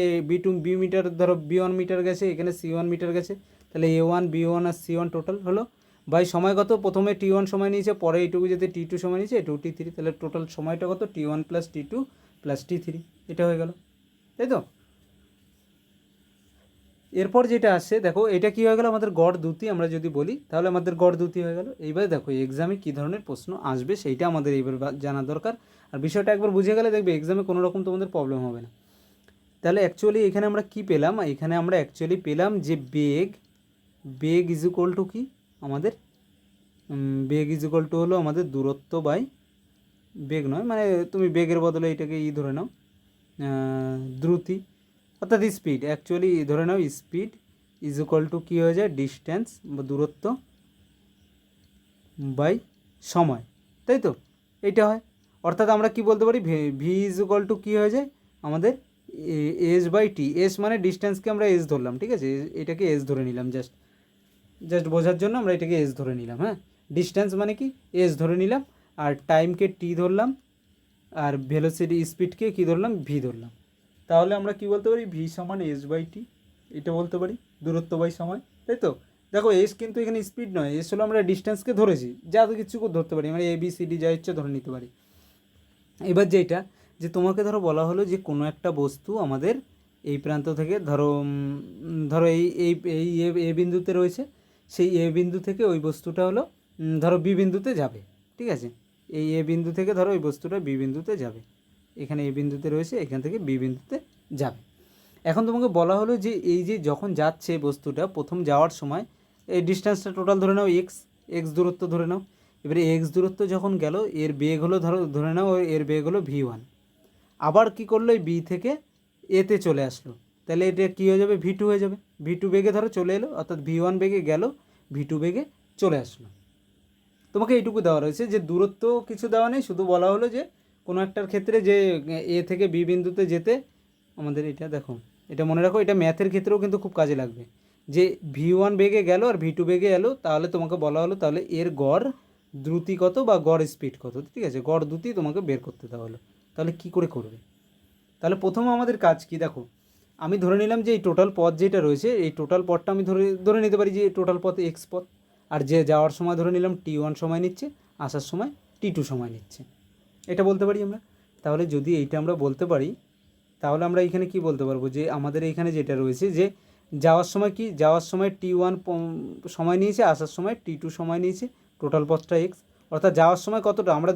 বি মিটার, ধরো B1 মিটার গেছে, এখানে C1 মিটার গেছে, তাহলে A1 B1 আর C1 টোটাল হলো বাই সময় কত, প্রথমে T1 সময় নিয়েছে, পরে এইটুকু যেতে T2 সময় নিয়েছে, এটুকু T3, তাহলে টোটাল সময়টা কত T1 plus T2 plus T3, এটা হয়ে গেল, তাই তো। এরপর যেটা আসছে দেখো, এটা কী হয়ে গেল আমাদের গড় দ্রুতি, আমরা যদি বলি তাহলে আমাদের গড় দ্রুতি হয়ে গেল। এইবারে দেখো এক্সামে কী ধরনের প্রশ্ন আসবে সেইটা আমাদের এইবার জানা দরকার। আর বিষয়টা একবার বুঝে গেলে দেখবে এক্সামে কোনো রকম তোমাদের প্রবলেম হবে না। তাহলে অ্যাকচুয়ালি এখানে আমরা কি পেলাম, এখানে আমরা অ্যাকচুয়ালি পেলাম যে বেগ ইজ ইকুয়াল টু কি আমাদের, বেগ ইজ ইকুয়াল টু হলো আমাদের দূরত্ব বাই, বেগ নয় মানে তুমি বেগের বদলে এটাকে ধরে নাও দ্রুতি, অর্থাৎ স্পিড, অ্যাকচুয়ালি ধরে নাও স্পিড ইজ ইকুয়াল টু কী হয়ে যায়, ডিস্ট্যান্স বা দূরত্ব বাই সময়, তাই তো? এইটা হয়। অর্থাৎ আমরা কি বলতে পারি, ভি ইজ ইকুয়াল টু কী হয়ে যায় আমাদের এস বাই টি। এস মানে ডিস্ট্যান্সকে আমরা এস ধরলাম, ঠিক আছে, এটাকে এস ধরে নিলাম, জাস্ট বোঝার জন্য আমরা এটাকে এস ধরে নিলাম। হ্যাঁ, ডিস্ট্যান্স মানে কি এস ধরে নিলাম, আর টাইমকে টি ধরলাম, আর ভেলোসিটি স্পিডকে কী ধরলাম, ভি ধরলাম। তাহলে আমরা কি বলতে পারি, ভি সমান এস বাই টি, এটা বলতে পারি, দূরত্ব বাই সময়, তাই তো? দেখো এস কিন্তু এখানে স্পিড নয়, এস হলো আমরা ডিস্ট্যান্সকে ধরেছি, যা তো কিছু ধরতে পারি, আমরা ABCD যা ইচ্ছে ধরে নিতে পারি। এবার যেটা যে তোমাকে ধরো বলা হলো যে কোনো একটা বস্তু আমাদের এই প্রান্ত থেকে ধরো ধরো এই এই এই এ বিন্দুতে রয়েছে, সেই এ বিন্দু থেকে ওই বস্তুটা হলো ধরো বি বিন্দুতে যাবে, ঠিক আছে? এই এ বিন্দু থেকে ধরো ওই বস্তুটা বি বিন্দুতে যাবে, এখানে এ বিন্দুতে রয়েছে, এখান থেকে বি বিন্দুতে যাবে। এখন তোমাকে বলা হলো যে এই যে যখন যাচ্ছে বস্তুটা প্রথম যাওয়ার সময় এই ডিস্টেন্সটা টোটাল ধরে নাও এক্স দূরত্ব ধরে নাও। এবারে এক্স দূরত্ব যখন গেল, এর বেগ হলো ধরে নাও এর বেগ হলো V1। আবার কি করলো, এই বি থেকে এতে চলে আসলো, তাহলে এটা কী হয়ে যাবে, V2 হয়ে যাবে। V2 বেগে ধরো চলে এলো, অর্থাৎ V1 বেগে গেল, V2 বেগে চলে আসলো। তোমাকে এইটুকু দেওয়া রয়েছে যে দূরত্ব কিছু দেওয়া নেই, শুধু বলা হলো যে কোনো একটার ক্ষেত্রে যে এ থেকে বি বিন্দুতে যেতে আমাদের, এটা দেখো, এটা মনে রাখো, এটা ম্যাথের ক্ষেত্রেও কিন্তু খুব কাজে লাগবে, যে V1 বেগে গেল আর V2 বেগে এলো, তাহলে তোমাকে বলা হলো তাহলে এর গড় দ্রুতি কত বা গড় স্পিড কত, ঠিক আছে, গড় দ্রুতি তোমাকে বের করতে দেওয়া হলো। তাহলে কি করে করবে? তাহলে প্রথমে আমাদের কাজ কি দেখো, আমি ধরে নিলাম যে এই টোটাল পথ যেটা রয়েছে, এই টোটাল পথটা আমি ধরে নিতে পারি যে টোটাল পথ এক্স পথ, আর যে যাওয়ার সময় ধরে নিলাম T1 সময় নিচ্ছে, আসার সময় T2 সময় নিচ্ছে, এটা বলতে পারি আমরা। তাহলে যদি এইটা আমরা বলতে পারি, তাহলে আমরা এখানে কি বলতে পারবো, যে আমাদের এইখানে যেটা রয়েছে যে যাওয়ার সময় কি, যাওয়ার সময় T1 সময় নিয়েছে, আসার সময় T2 সময় নিয়েছে, টোটাল পথটা এক্স। অর্থাৎ যাওয়ার সময় কতটা, আমরা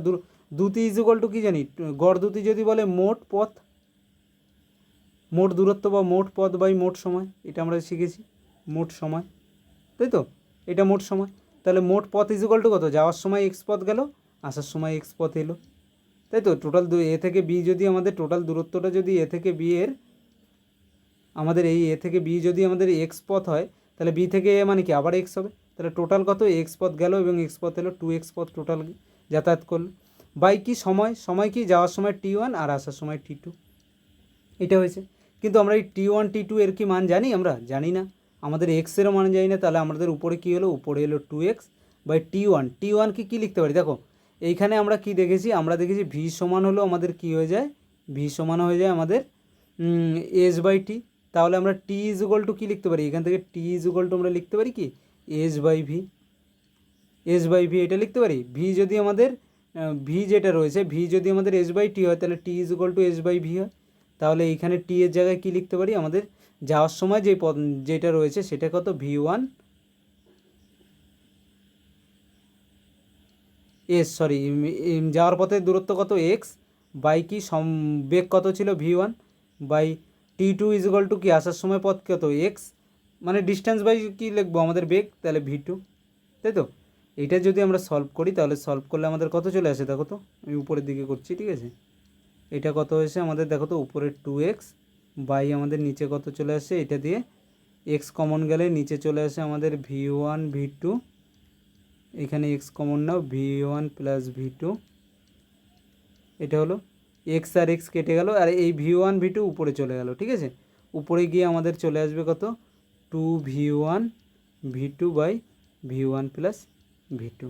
দ্রুতি ইজ ইকুয়াল টু কী জানি, গড় দ্রুতি যদি বলে মোট পথ, মোট দূরত্ব বা মোট পথ বাই মোট সময়, এটা আমরা শিখেছি, মোট সময়, তাই তো? এটা মোট সময়। তাহলে মোট পথ ইজ ইকুয়াল টু কত, যাওয়ার সময় এক্স পথ গেল, আসার সময় এক্স পথ এলো, তাই তো? টোটাল এ থেকে বি যদি আমাদের টোটাল দূরত্বটা যদি এ থেকে বি এর আমাদের এই এ থেকে বি যদি আমাদের এক্স পথ হয়, তাহলে বি থেকে এ মানে কি আবার এক্স হবে, তাহলে টোটাল কত, এক্স পথ গেল এবং এক্স পথ এলো, 2x পথ টোটাল যাতায়াত করলো। বাই কি সময় কি, যাওয়ার সময় T1 আর আসার সময় T2, এটা হয়েছে। কিন্তু আমরা এই T1 T2 এর কি মান জানি, আমরা জানি না, আমাদের এক্সেরও মান জানি না, তাহলে আমাদের উপরে কী হলো, উপরে এলো 2x বাই T1 কি লিখতে পারি, দেখো এইখানে আমরা কি দেখেছি, আমরা দেখেছি ভি সমান হলো আমাদের কি হয়ে যায়, ভি সমান হয়ে যায় আমাদের এস বাই টি। তাহলে আমরা টি ইজ ইকুয়াল টু কী লিখতে পারি, এখান থেকে টি ইজ ইকুয়াল টু আমরা লিখতে পারি কি এস বাই ভি, এটা লিখতে পারি। ভি যদি আমাদের ভি যেটা রয়েছে, ভি যদি আমাদের এস বাই টি হয়, তাহলে T is equal to S by V হয়। তাহলে এইখানে টি এর জায়গায় কী লিখতে পারি, আমাদের যাওয়ার সময় যেটা রয়েছে সেটা কত, V1 এস, সরি, যাওয়ার পথে দূরত্ব কত এক্স, বাই কি বেগ কত ছিল V1 by T2 is equal to কি আসার সময় পথ কত এক্স, মানে ডিস্টেন্স বাই কী লিখবো, আমাদের বেগ, তাহলে V2, তাই তো? এইটা যদি আমরা সলভ করি, তাহলে সলভ করলে আমাদের কত চলে আসে, দেখো তো, আমি উপরের দিকে করছি, ঠিক আছে, এটা কত হয়েছে আমাদের, দেখো তো, উপরে 2x বাই আমাদের নিচে কত চলে আসে, এটা দিয়ে x কমন গেলে নিচে চলে আসে আমাদের V1 V2, এখানে x কমন নাও, V1 প্লাস V2, এটা হলো x আর x কেটে গেল, আর এই V1 V2 উপরে চলে গেল, ঠিক আছে, উপরে গিয়ে আমাদের চলে আসবে কত, 2V1 V2 by V1 plus V2,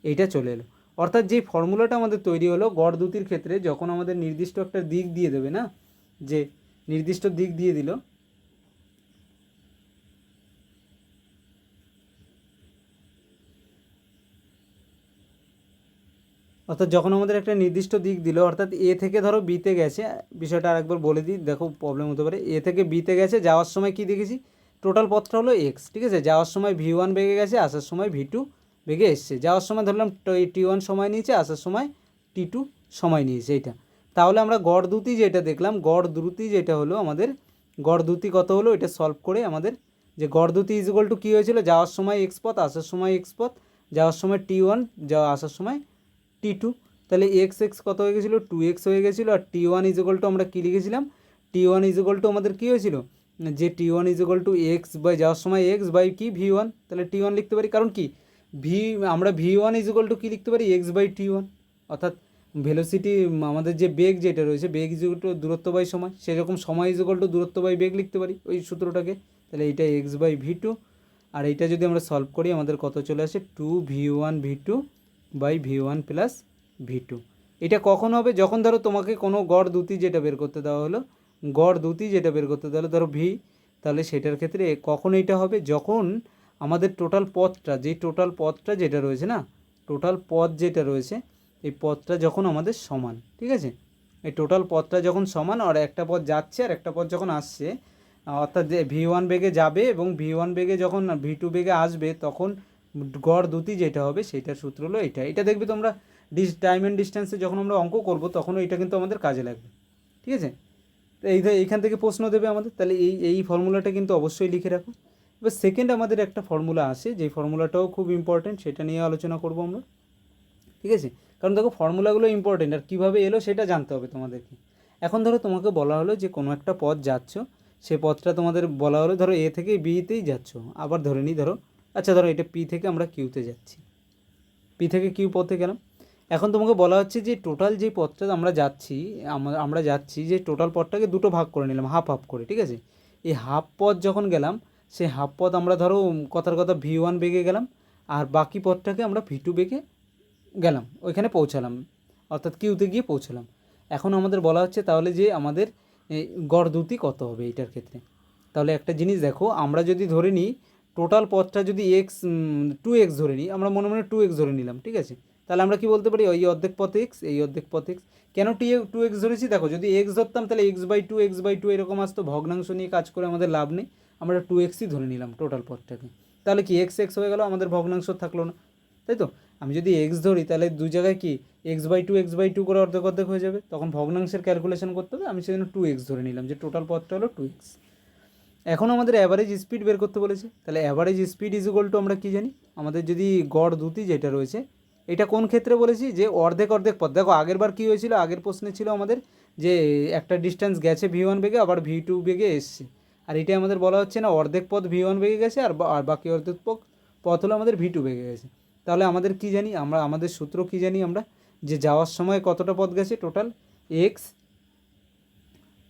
এইটা চলে এলো। অর্থাৎ যে ফর্মুলাটা আমাদের তৈরি হলো গড় দ্রুতির ক্ষেত্রে, যখন আমাদের নির্দিষ্ট একটা দিক দিয়ে দেবে না, যে নির্দিষ্ট দিক দিয়ে দিল, অর্থাৎ যখন আমাদের একটা নির্দিষ্ট দিক দিল, অর্থাৎ এ থেকে ধরো বিতে গেছে, বিষয়টা আরেকবার বলে দিই, দেখো প্রবলেম হতে পারে, এ থেকে বিতে গেছে, যাওয়ার সময় কি দেখেছি, টোটাল পথটা হলো এক্স, ঠিক আছে, যাওয়ার সময় V1 বেগে গেছে, আসার সময় V2 বেগে এসছে, যাওয়ার সময় ধরলাম T1 সময় নিয়েছে, আসার সময় T2 সময় নিয়েছে, এইটা। তাহলে আমরা গড় দ্রুতি যেটা দেখলাম, গড় দ্রুতি যেটা হলো আমাদের, গড় দ্রুতি কত হলো, এটা সলভ করে আমাদের যে গড় দ্রুতি ইজ ইকুয়াল টু কী হয়েছিল, যাওয়ার সময় এক্স পথ, আসার সময় এক্স পথ, যাওয়ার সময় T1, আসার সময় T2, তাহলে এক্স কত হয়ে গেছিলো, 2x হয়ে গেছিলো, আর T1 ইজ ইকুয়াল টু আমরা কী লিখেছিলাম, T1 ইজ ইকুয়াল টু আমাদের কী হয়েছিল, যে T one is equal to X by যাওয়ার সময় এক্স বাই কি ভি ওয়ান, তাহলে টি ওয়ান লিখতে পারি। কারণ কি আমরা V one is equal to কী লিখতে পারি, এক্স বাই টি ওয়ান, অর্থাৎ ভেলোসিটি আমাদের যে বেগ যেটা রয়েছে, বেগ ইজ ইকুয়াল টু দূরত্ব বাই সময়, সেরকম সময় ইজ ইকুয়াল টু দূরত্ব বাই বেগ লিখতে পারি ওই সূত্রটাকে। তাহলে এইটা এক্স বাই ভি টু, আর এইটা যদি আমরা সলভ করি আমাদের কত চলে আসে, two V one V two by V one plus V two. এটা কখন হবে, যখন ধরো তোমাকে কোনো গড় দ্যুতি যেটা বের করতে দেওয়া হলো, গড় দ্যুতি যেটা বের করতে দেওয়া হলো ধরো ভি, তাহলে সেটার ক্ষেত্রে কখন এইটা হবে, যখন আমাদের টোটাল পথটা যেটা রয়েছে না, টোটাল পথ যেটা রয়েছে এই পথটা যখন আমাদের সমান, ঠিক আছে, এই টোটাল পথটা যখন সমান আর একটা পথ যাচ্ছে আর একটা পথ যখন আসছে, অর্থাৎ যে ভি ওয়ান বেগে যাবে এবং ভি ওয়ান বেগে যখন ভি টু বেগে আসবে, তখন গড় দ্যুতি যেটা হবে সেটার সূত্র হলো এটা। এটা দেখবে তোমরা টাইম অ্যান্ড ডিস্টেন্সে যখন আমরা অঙ্ক করবো তখনও এটা কিন্তু আমাদের কাজে লাগবে, ঠিক আছে। তো এইখান থেকে প্রশ্ন দেবে আমাদের, তাহলে এই ফর্মুলাটা কিন্তু অবশ্যই লিখে রাখো। এবার সেকেন্ড আমাদের একটা ফর্মুলা আসে, যেই ফর্মুলাটাও খুব ইম্পর্টেন্ট, সেটা নিয়ে আলোচনা করব আমরা, ঠিক আছে। কারণ দেখো ফর্মুলাগুলো ইম্পর্টেন্ট, আর কীভাবে এলো সেটা জানতে হবে তোমাদেরকে। এখন ধরো তোমাকে বলা হলো যে কোনো একটা পথ যাচ্ছ, সে পথটা তোমাদের বলা হলো ধরো এ থেকে বিতেই যাচ্ছ, আবার ধরে নিই ধরো, আচ্ছা ধরো এটা পি থেকে আমরা কিউতে যাচ্ছি, পি থেকে কিউ পথে গেলাম। এখন তোমাকে বলা হচ্ছে যে টোটাল যে পথটা আমরা যাচ্ছি যে টোটাল পথটাকে দুটো ভাগ করে নিলাম, হাফ হাফ করে, ঠিক আছে। এই হাফ পথ যখন গেলাম, সেই হাফ পথ আমরা ধরো কথার কথা ভি ওয়ান বেগে গেলাম, আর বাকি পথটাকে আমরা ভি টু বেগে গেলাম, ওইখানে পৌঁছালাম, অর্থাৎ কিউতে গিয়ে পৌঁছালাম। এখন আমাদের বলা হচ্ছে তাহলে যে আমাদের গড় দ্যুতি কত হবে এইটার ক্ষেত্রে। তাহলে একটা জিনিস দেখো, আমরা যদি ধরে নিই টোটাল পথটা যদি এক্স 2x ধরে নিই, আমরা মনে মনে 2x ধরে নিলাম, ঠিক আছে। তাহলে আমরা কি বলতে পারি, এই অর্ধেক পথ এক্স, এই অর্ধেক পথ এক্স। কেন 2x ধরেছি দেখো, যদি এক্স ধরতাম তাহলে এক্স বাই টু এরকম আসতো, ভগ্নাংশ নিয়ে কাজ করে আমাদের লাভ নেই, আমরা 2xই ধরে নিলাম টোটাল পথটাকে। তাহলে কি এক্স এক্স হয়ে গেল, আমাদের ভগ্নাংশ থাকলো না, তাই তো। আমি যদি এক্স ধরি তাহলে দু জায়গায় কি এক্স বাই টু করে অর্ধেক অর্ধেক হয়ে যাবে, তখন ভগ্নাংশের ক্যালকুলেশন করতে হবে, আমি সেজন্য 2x ধরে নিলাম, যে টোটাল পথটা হলো 2x। এখন আমাদের অ্যাভারেজ স্পিড বের করতে বলেছে, তাহলে average speed is equal two আমরা কী জানি, আমাদের যদি গড় দ্যুতি যেটা রয়েছে, এটা কোন ক্ষেত্রে বলেছি, যে অর্ধেক অর্ধেক পথ। দেখো আগের বার কী হয়েছিল, আগের প্রশ্নে ছিল আমাদের যে একটা ডিস্টেন্স গেছে ভি ওয়ান বেগে, আবার ভি টু বেগে এসছে, আর এটাই আমাদের বলা হচ্ছে না অর্ধেক পথ ভি ওয়ান বেগে গেছে আর বাকি অর্ধেক পথ হলো আমাদের ভি টু বেগে গেছে। তাহলে আমাদের কী জানি, আমাদের সূত্র কী জানি আমরা, যে যাওয়ার সময় কতটা পথ গেছে, total x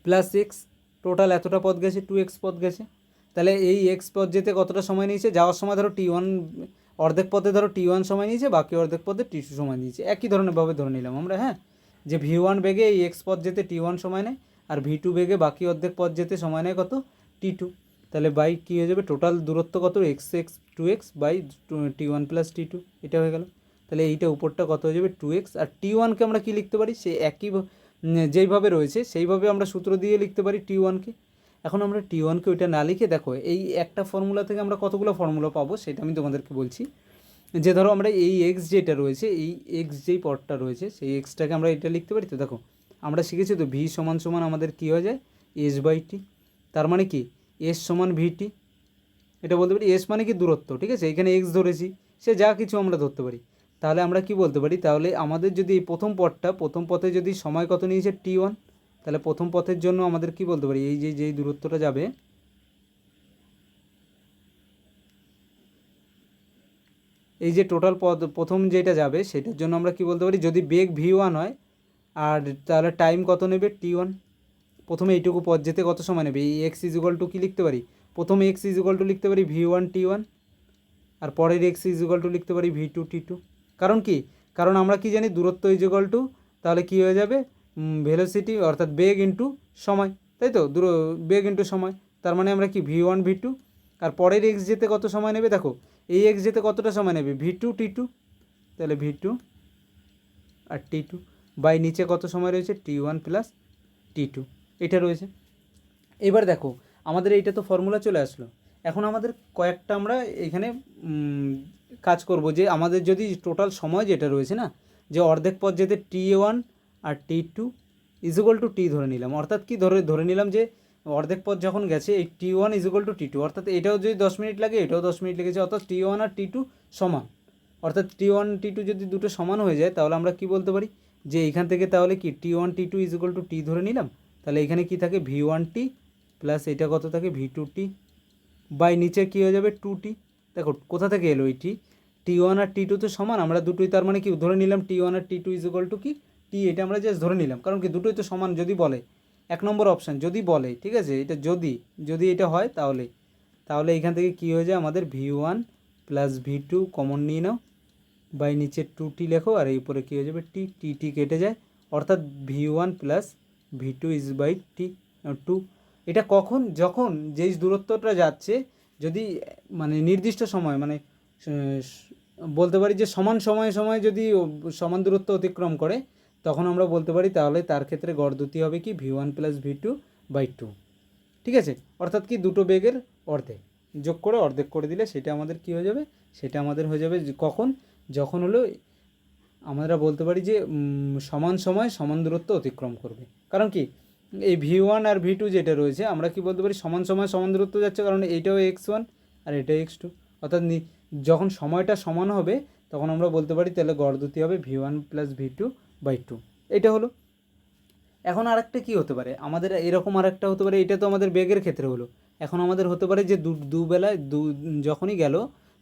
plus x, total এতটা পথ গেছে, 2x পথ গেছে। তাহলে এই এক্স পথ যেতে কতটা সময় নিয়েছে, যাওয়ার সময় ধরো টি1 অর্ধেক পথে ধরো টি1 সময় নিয়েছে, বাকি অর্ধেক পথে টি2 সময় নিয়েছে, একই ধরনেরভাবে ধরে নিলাম আমরা, হ্যাঁ, যে ভি1 বেগে এই এক্স পথ যেতে টি1 সময় নেয়, আর ভি2 বেগে বাকি অর্ধেক পথ যেতে সময় নেয় কত, টি2। তাহলে বাই কী হয়ে যাবে, টোটাল দূরত্ব কত, এক্স 2x বাই টি1 প্লাস টি2, এটা হয়ে গেল। তাহলে এইটা উপরটা কত হয়ে যাবে 2x, আর টি1কে আমরা কী লিখতে পারি, সেই একই যেইভাবে রয়েছে সেইভাবে আমরা সূত্র দিয়ে লিখতে পারি টি1কে। এখন আমরা টি1কে ওইটা না লিখে দেখো এই একটা ফর্মুলা থেকে আমরা কতগুলো ফর্মুলা পাবো সেটা আমি তোমাদেরকে বলছি। যে ধরো আমরা এই এক্স যেটা রয়েছে, এই এক্স যেই পদটা রয়েছে সেই এক্সটাকে আমরা এটা লিখতে পারি। তো দেখো আমরা শিখেছি তো ভি সমান সমান আমাদের কী হয়ে যায়, এস বাই টি। তার মানে কি এস সমান ভিটি, এটা বলতে পারি। এস মানে কি দূরত্ব, ঠিক আছে, এখানে এক্স ধরেছি, সে যা কিছু আমরা ধরতে পারি। তাহলে আমরা কি বলতে পারি, তাহলে আমাদের যদি এই প্রথম পথে যদি সময় কত নিয়েছে টি1, তাহলে প্রথম পথের জন্য আমাদের কি বলতে পারি, এই যেই দূরত্বটা যাবে, এই যে টোটাল পথ প্রথম যেটা যাবে সেটার জন্য আমরা কি বলতে পারি, যদি বেগ v1 হয় আর তাহলে টাইম কত নেবে টি1, প্রথমে এইটুকু পথ যেতে কত সময় নেবে, এই এক্স ইজ ইকুয়াল টু কী লিখতে পারি, প্রথমে এক্স ইজ ইকুয়াল টু লিখতে পারি v1 টি1, আর পরের এক্স ইজ ইকুয়াল টু লিখতে পারি v2 টি2। কারণ কি, কারণ আমরা কি জানি দূরত্ব ইজ ইকুয়াল টু, তাহলে কী হয়ে যাবে, ভেলোসিটি অর্থাৎ বেগ ইন্টু সময়, তাই তো, বেগ ইন্টু সময়। তার মানে আমরা কি v1 v2, আর পরের এক্স যেতে কত সময় নেবে, দেখো এই এক্স যেতে কতটা সময় নেবে v2 টি2, তাহলে v2 আর টি2 বাই নিচে কত সময় রয়েছে টি1 প্লাস টি2, এটা রয়েছে। এবার দেখো আমাদের এইটা তো ফর্মুলা চলে আসলো। এখন আমাদের কয়েকটা আমরা এখানে কাজ করব, যে আমাদের যদি টোটাল সময় যেটা রয়েছে না, যে অর্ধেক পথ যেতে টি1 আর টি2 ইজ ইকুয়াল টু টি ধরে নিলাম, অর্থাৎ কি ধরে নিলাম যে অর্ধেক পথ যখন গেছে এই টি1 ইজ ইকুয়াল টু টি2, অর্থাৎ এটাও যদি 10 মিনিট লাগে এটাও 10 মিনিট লেগেছে, অর্থাৎ টি1 আর টি2 সমান। অর্থাৎ টি1 টি2 যদি দুটো সমান হয়ে যায় তাহলে আমরা কি বলতে পারি, যে এইখান থেকে তাহলে কি টি1 টি2 ইজ ইকুয়াল টু টি ধরে নিলাম, তাহলে এখানে কি থাকে v1 টি প্লাস এটা কত থাকে v2t বাই নিচে কী হয়ে যাবে 2t। দেখো কোথা থেকে এলো এই t1 আর t2 তো সমান, আমরা দুটোই তার মানে কি ধরে নিলাম t1 আর t2 ইজ ইকুয়াল টু কি t, এটা আমরা জাস্ট ধরে নিলাম, কারণ কি দুটোই তো সমান যদি বলে, 1 নম্বর অপশান যদি বলে, ঠিক আছে, এটা যদি এটা হয় তাহলে এখান থেকে কি হয়ে যায় আমাদের v1 প্লাস v2 কমন নিয়ে নাও বাই নিচে 2t লেখো, আর এই উপরে কী হয়ে যাবে t কেটে যায়, অর্থাৎ v1 plus v2 is by t 2। এটা কখন, যখন যেই দূরত্বটা যাচ্ছে যদি মানে নির্দিষ্ট সময় মানে বলতে পারি যে সমান সময়ে যদি সমান দূরত্ব অতিক্রম করে, তখন আমরা বলতে পারি তাহলে তার ক্ষেত্রে গড় দুটি হবে কি v1 প্লাস v2 বাই 2, ঠিক আছে। অর্থাৎ কি দুটো বেগের অর্ধেক যোগ করে অর্ধেক করে দিলে সেটা আমাদের কি হয়ে যাবে, সেটা আমাদের হয়ে যাবে কখন, যখন হলো আমরা বলতে পারি যে সমান সময় সমান দূরত্ব অতিক্রম করবে। কারণ কি এই v1 আর v2 যেটা রয়েছে আমরা কি বলতে পারি সমান সময় সমান দূরত্ব যাচ্ছে, কারণ এইটাও x1 আর এটাও x2, অর্থাৎ যখন সময়টা সমান হবে তখন আমরা বলতে পারি তাহলে গড় দুটি হবে v1 প্লাস v2 বাই 2। এটা হলো। এখন আরেকটা কী হতে পারে আমাদের, এরকম আরেকটা হতে পারে, এটা তো আমাদের বেগের ক্ষেত্রে হলো। এখন আমাদের হতে পারে যে দুবেলায় যখনই গেল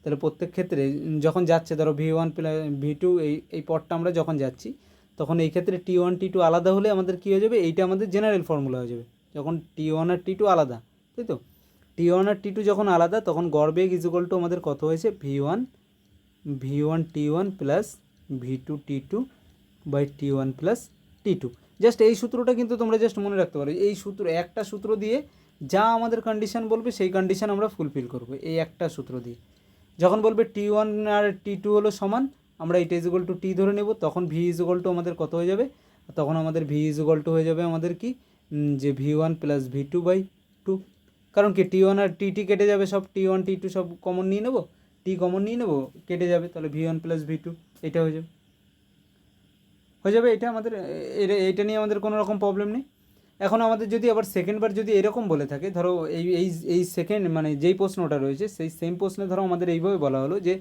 তাহলে প্রত্যেক ক্ষেত্রে যখন যাচ্ছে, ধরো v1 প্লাস v2 এই পথটা আমরা যখন যাচ্ছি, তখন এই ক্ষেত্রে t1 t2 আলাদা হলে আমাদের কী হয়ে যাবে, এইটা আমাদের জেনারেল ফর্মুলা হয়ে যাবে। যখন t1 আর t2 আলাদা, তাই তো, t1 আর t2 যখন আলাদা তখন গড় বেগ ইজ ইকুয়াল টু আমাদের কত হয়েছে v1 t1 plus v2 t2 by t1 plus t2। Just এই সূত্রটা কিন্তু তোমরা জাস্ট মনে রাখতে পারো, এই সূত্র একটা সূত্র দিয়ে যা আমাদের কন্ডিশন বলবে সেই কন্ডিশন আমরা ফুলফিল করব এই একটা সূত্র দিয়ে। যখন বলবে t1 আর t2 হলো সমান, আমরা এটা ইজ ইকুয়াল টু t ধরে নেব, তখন v ইজ ইকুয়াল টু আমাদের কত হয়ে যাবে, তখন আমাদের v ইজ ইকুয়াল টু হয়ে যাবে আমাদের কি যে v1 প্লাস v2 বাই 2। কারণ কি t1 আর t কেটে যাবে, সব t1 t2 সব কমন নিয়ে নেব, t কমন নিয়ে নেব, কেটে যাবে, তাহলে v1 প্লাস v2 এটা হয়ে যাবে। এটা আমাদের এইটা নিয়ে আমাদের কোনো রকম প্রবলেম নেই। এখন আমাদের যদি আবার সেকেন্ডবার যদি এরকম বলে থাকে, ধরো এই সেকেন্ড মানে যেই প্রশ্নটা রয়েছে সেই সেম প্রশ্নে ধরো আমাদের এইভাবে বলা হলো যে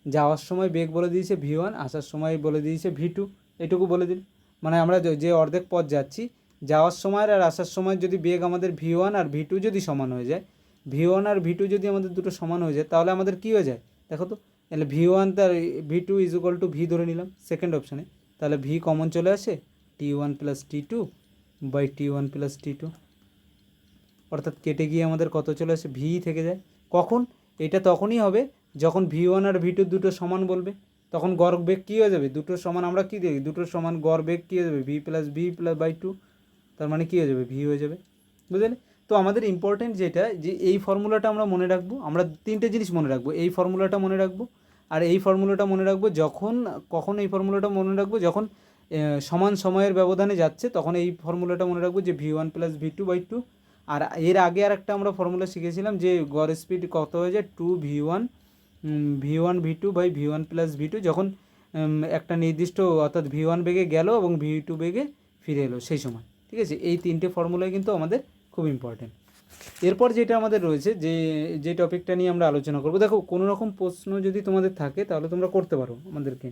যাওয়ার সময় বেগ বলে দিয়েছে v1, আসার সময় বলে দিয়েছে v2, এটুকু বলে দিল, মানে আমরা যে অর্ধেক পথ যাচ্ছি যাওয়ার সময় আর আসার সময় যদি বেগ আমাদের v1 আর v2 যদি সমান হয়ে যায়, v1 আর v2 যদি আমাদের দুটো সমান হয়ে যায়, তাহলে আমাদের কী হয়ে যায় দেখো তো, তাহলে v1 তার v2 is equal two v ধরে নিলাম সেকেন্ড অপশানে, তাহলে v কমন চলে আসে t1 plus t2 by t1 plus t2, অর্থাৎ কেটে গিয়ে আমাদের কত চলে আসে v থেকে যায়। কখন, এটা তখনই হবে যখন v1 আর v2 দুটো সমান বলবে, তখন গড় বেগ কী হয়ে যাবে, দুটো সমান আমরা কী দেখি, দুটো সমান গড় বেগ কী হয়ে যাবে v প্লাস বাই 2, তার মানে কী হয়ে যাবে v হয়ে যাবে, বুঝলে। তো আমাদের ইম্পর্টেন্ট যেটা যে এই ফর্মুলাটা আমরা মনে রাখবো, আমরা তিনটে জিনিস মনে রাখবো, এই ফর্মুলাটা মনে রাখবো, আর এই ফর্মুলাটা মনে রাখবো কখন এই ফর্মুলাটা মনে রাখবো যখন সমান সময়ের ব্যবধানে যাচ্ছে, তখন এই ফর্মুলাটা মনে রাখবো যে v1 প্লাস v2 বাই 2। আর এর আগে আর একটা আমরা ফর্মুলা শিখেছিলাম যে গড় স্পিড কত হয়ে যায় 2v1 v2 by v1 plus v2, যখন একটা নির্দিষ্ট অর্থাৎ v1 বেগে গেল এবং v2 বেগে ফিরে এলো সেই সময়, ঠিক আছে। এই তিনটে ফর্মুলাই কিন্তু আমাদের খুব ইম্পর্টেন্ট। এরপর যেটা আমাদের রয়েছে যে টপিকটা নিয়ে আমরা আলোচনা করব, দেখো কোনো রকম প্রশ্ন যদি তোমাদের থাকে তাহলে তোমরা করতে পারো, আমাদেরকে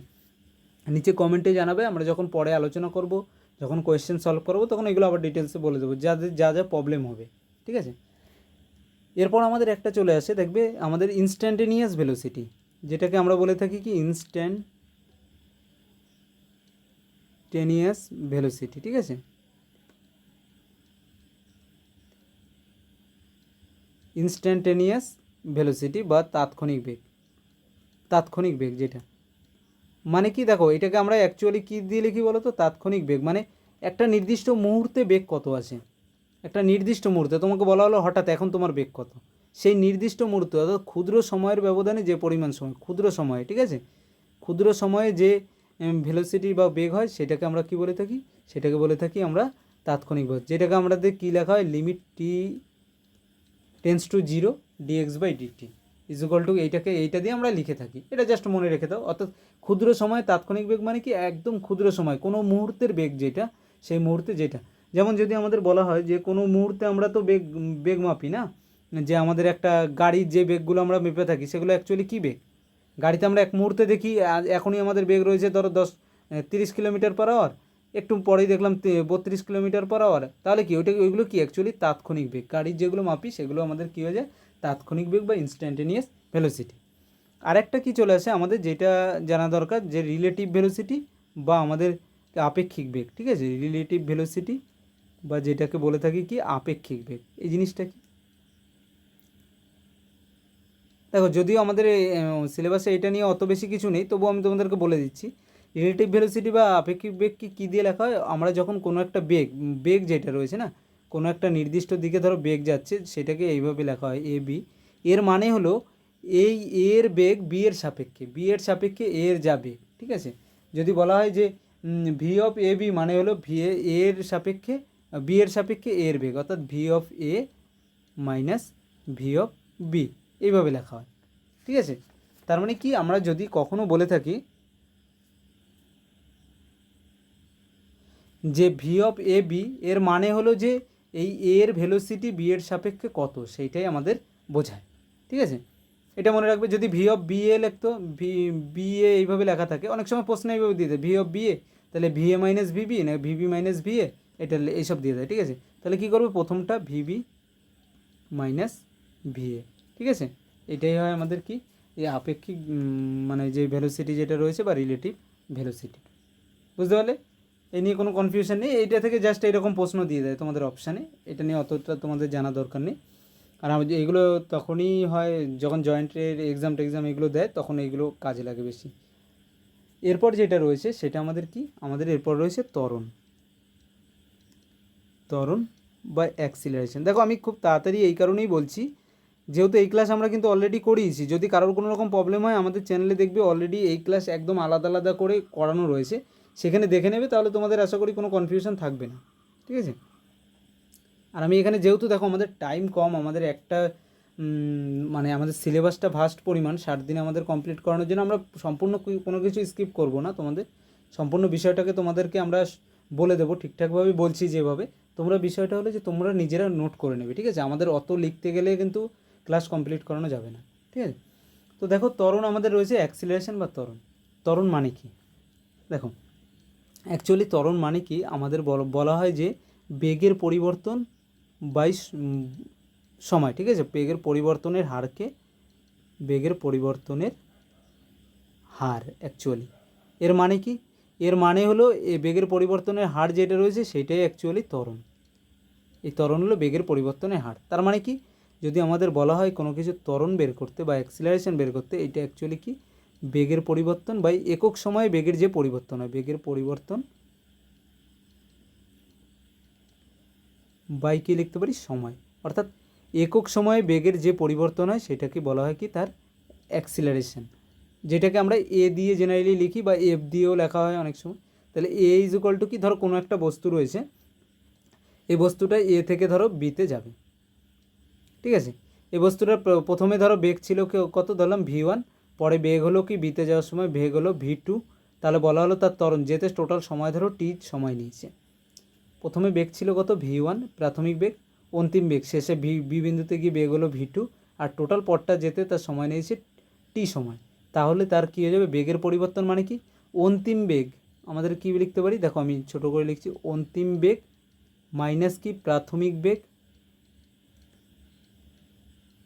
নিচে কমেন্টে জানাবে, আমরা যখন পরে আলোচনা করব, যখন কোয়েশ্চেন সলভ করব, তখন এগুলো আবার ডিটেলসে বলে দেবো যাদের যা প্রবলেম হবে, ঠিক আছে। এরপর আমাদের একটা চলে আসে, দেখবে আমাদের ইনস্ট্যান্টেনিয়াস ভেলোসিটি, যেটাকে আমরা বলে থাকি কি ইনস্ট্যান্টেনিয়াস ভেলোসিটি, ঠিক আছে। ইনস্ট্যান্টেনিয়াস ভেলোসিটি বা তাৎক্ষণিক বেগ যেটা মানে কি, দেখো এটাকে আমরা অ্যাকচুয়ালি কী দিয়ে লিখি বলো তো, তাৎক্ষণিক বেগ মানে একটা নির্দিষ্ট মুহূর্তে বেগ কত আছে, একটা নির্দিষ্ট মুহূর্তে তোমাকে বলা হলো হঠাৎ এখন তোমার বেগ কত, সেই নির্দিষ্ট মুহূর্তে অর্থাৎ ক্ষুদ্র সময়ের ব্যবধানে যে পরিমাণ সময়, ক্ষুদ্র সময়ে, ঠিক আছে, ক্ষুদ্র সময়ে যে ভেলোসিটি বা বেগ হয় সেটাকে আমরা কি বলে থাকি, সেটাকে বলে থাকি আমরা তাৎক্ষণিক বেগ, যেটাকে আমাদের কী লেখা হয় limit t tends to 0 dx by dt is equal to এইটা দিয়ে আমরা লিখে থাকি, এটা জাস্ট মনে রেখে দাও। অর্থাৎ ক্ষুদ্র সময় তাৎক্ষণিক বেগ মানে কি একদম ক্ষুদ্র সময় কোনো মুহূর্তের বেগ যেটা, সেই মুহূর্তে যেটা, যেমন যদি আমাদের বলা হয় যে কোনো মুহূর্তে আমরা তো বেগ মাপি না, যে আমাদের একটা গাড়ির যে বেগগুলো আমরা মেপে থাকি সেগুলো অ্যাকচুয়ালি কী বেগ, গাড়িতে আমরা এক মুহূর্তে দেখি এখনই আমাদের বেগ রয়েছে ধরো 30 কিলোমিটার পার আওয়ার, একটু পরেই দেখলাম 32 কিলোমিটার পার আওয়ার, তাহলে কি ওইগুলো কি অ্যাকচুয়ালি তাৎক্ষণিক বেগ। গাড়ির যেগুলো মাপি সেগুলো আমাদের কী হয়ে যায়, তাৎক্ষণিক বেগ বা ইনস্ট্যান্টেনিয়াস ভেলোসিটি। আরেকটা কি চলে আসে আমাদের, যেটা জানা দরকার, যে রিলেটিভ ভেলোসিটি বা আমাদের আপেক্ষিক বেগ। ঠিক আছে, রিলেটিভ ভেলোসিটি বা যেটাকে বলে থাকি কি আপেক্ষিক বেগ, এই জিনিসটা কি দেখো, যদিও আমাদের সিলেবাসে এটা নিয়ে অত বেশি কিছু নেই, তবুও আমি তোমাদেরকে বলে দিচ্ছি। রিলেটিভ ভেলোসিটি বা আপেক্ষিক বেগ কী দিয়ে লেখা হয়, আমরা যখন কোনো একটা বেগ যেটা রয়েছে না, কোনো একটা নির্দিষ্ট দিকে ধরো বেগ যাচ্ছে, সেটাকে এইভাবে লেখা হয় এ বি। এর মানে হলো এই এর বেগ বি এর সাপেক্ষে এর যা বেগ। ঠিক আছে, যদি বলা হয় যে ভি অফ এ বি মানে হলো এর সাপেক্ষে বি এর সাপেক্ষে এর বেগ, অর্থাৎ V of A minus V of B, এইভাবে লেখা হয়। ঠিক আছে, তার মানে কি, আমরা যদি কখনো বলে থাকি যে ভি অফ এ বি, এর মানে হলো যে এই এর ভেলোসিটি বি এর সাপেক্ষে কত, সেইটাই আমাদের বোঝায়। ঠিক আছে, এটা মনে রাখবে। যদি ভি অফ বি এ লিখতো, বি এ এইভাবে লেখা থাকে, অনেক সময় প্রশ্ন এইভাবে দিয়ে দেয় ভি অফ বি এ, তাহলে ভি এ মাইনাস ভিবি না ভিবি মাইনাস ভি এ, এটা এইসব দিয়ে দেয়। ঠিক আছে, তাহলে কী করবে, প্রথমটা ভিবি মাইনাস ভি এ। ঠিক আছে, এটাই হয় আমাদের কি, এই আপেক্ষিক মানে যে ভেলোসিটি যেটা রয়েছে বা রিলেটিভ ভেলোসিটি। বুঝতে পারলে, এই নিয়ে কোনো কনফিউশন নেই। এইটা থেকে জাস্ট এরকম প্রশ্ন দিয়ে দেয় তোমাদের অপশানে, এটা নিয়ে অতটা তোমাদের জানা দরকার নেই। আর এগুলো তখনই হয় যখন জয়েন্টের এক্সাম এগুলো দেয়, তখন এইগুলো কাজে লাগে বেশি। এরপর যেটা রয়েছে সেটা আমাদের কি, আমাদের এরপর রয়েছে ত্বরণ বা অ্যাক্সিলারেশন। দেখো, আমি খুব তাড়াতাড়ি এই কারণেই বলছি, যেহেতু এই ক্লাস আমরা কিন্তু অলরেডি করিয়েছি। যদি কারোর কোনো রকম প্রবলেম হয়, আমাদের চ্যানেলে দেখবে অলরেডি এই ক্লাস একদম আলাদা আলাদা করে করানো রয়েছে, সেখানে দেখে নেবে, তাহলে তোমাদের আশা করি কোনো কনফিউশন থাকবে না। ঠিক আছে, আর আমি এখানে যেহেতু দেখো আমাদের টাইম কম, আমাদের একটা মানে আমাদের সিলেবাসটা ভাস্ট পরিমাণ, 60 দিনে আমাদের কমপ্লিট করানোর জন্য আমরা সম্পূর্ণ কোনো কিছু স্কিপ করব না। তোমাদের সম্পূর্ণ বিষয়টাকে তোমাদেরকে আমরা বলে দেবো ঠিকঠাকভাবে, বলছি যেভাবে। তোমরা বিষয়টা হলো যে তোমরা নিজেরা নোট করে নেবে। ঠিক আছে, আমাদের অত লিখতে গেলে কিন্তু ক্লাস কমপ্লিট করানো যাবে না। ঠিক আছে, তো দেখো, ত্বরণ আমাদের রয়েছে অ্যাক্সিলারেশন বা ত্বরণ মানে কি। দেখো, অ্যাকচুয়ালি ত্বরণ মানে কি, আমাদের বলা হয় যে বেগের পরিবর্তন বাই সময়। ঠিক আছে, বেগের পরিবর্তনের হার অ্যাকচুয়ালি। এর মানে কি, এর মানে হলো এই বেগের পরিবর্তনের হার যেটা রয়েছে সেটাই অ্যাকচুয়ালি ত্বরণ। এই ত্বরণ হলো বেগের পরিবর্তনের হার। তার মানে কি, যদি আমাদের বলা হয় কোনো কিছু ত্বরণ বের করতে বা অ্যাক্সিলারেশন বের করতে, এটা অ্যাকচুয়ালি কি, বেগের পরিবর্তন বাই একক সময়ে বেগের যে পরিবর্তন হয়, বেগের পরিবর্তন বাই কী লিখতে পারি, সময়। অর্থাৎ একক সময়ে বেগের যে পরিবর্তন হয় সেটাকে বলা হয় কি, তার অ্যাক্সিলারেশন, যেটাকে আমরা এ দিয়ে জেনারেলি লিখি বা এফ দিয়েও লেখা হয় অনেক সময়। তাহলে এ ইজ ইকুয়াল টু কি, ধরো কোনো একটা বস্তু রয়েছে, এই বস্তুটা এ থেকে ধরো বিতে যাবে। ঠিক আছে, এই বস্তুটার প্রথমে ধরো বেগ ছিল কত, ধরলাম ভি1, পরে বেগ হলো কি বিতে যাওয়ার সময় বেগ হলো ভি2, তাহলে বলা হলো তার ত্বরণ, যেতে টোটাল সময় ধরো টি সময় নিয়েছে। প্রথমে বেগ ছিল কত, ভি1 প্রাথমিক বেগ, অন্তিম বেগ শেষে বি বিন্দুতে গিয়ে বেগ হলো ভি2, আর টোটাল পথটা যেতে তার সময় নিয়েছে টি সময়। তাহলে তার কী হয়ে যাবে, বেগের পরিবর্তন মানে কি, অন্তিম বেগ আমাদের কী লিখতে পারি, দেখো আমি ছোটো করে লিখছি, অন্তিম বেগ মাইনাস কি, প্রাথমিক বেগ।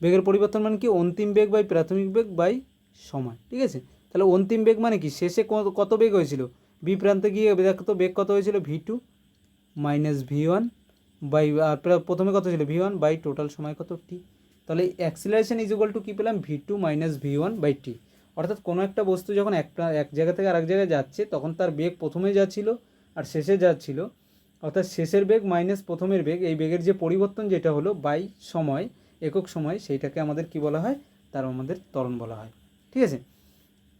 বেগের পরিবর্তন মানে কি, অন্তিম বেগ বাই প্রাথমিক বেগ বাই সময়। ঠিক আছে, তাহলে অন্তিম বেগ মানে কি, শেষে কত বেগ হয়েছিল, বি প্রান্তে গিয়ে দেখো তো বেগ কত হয়েছিল, ভি2 মাইনাস ভি1 বাই, আর প্রথমে কত ছিল, ভি1 বাই টোটাল সময় কত, টি। তাহলে অ্যাক্সিলারেশন ইজ ইকুয়াল টু কী পেলাম, ভি2 মাইনাস ভি1 বাই টি। অর্থাৎ কোনো একটা বস্তু যখন এক জায়গা থেকে আরেক জায়গায় যাচ্ছে, তখন তার বেগ প্রথমে যা ছিল আর শেষে যা ছিল, অর্থাৎ শেষের বেগ মাইনাস প্রথমের বেগ, এই বেগের যে পরিবর্তন যেটা হলো বাই সময়, একক সময়, সেইটাকে আমাদের কি বলা হয়, তার আমাদের ত্বরণ বলা হয়। ঠিক আছে,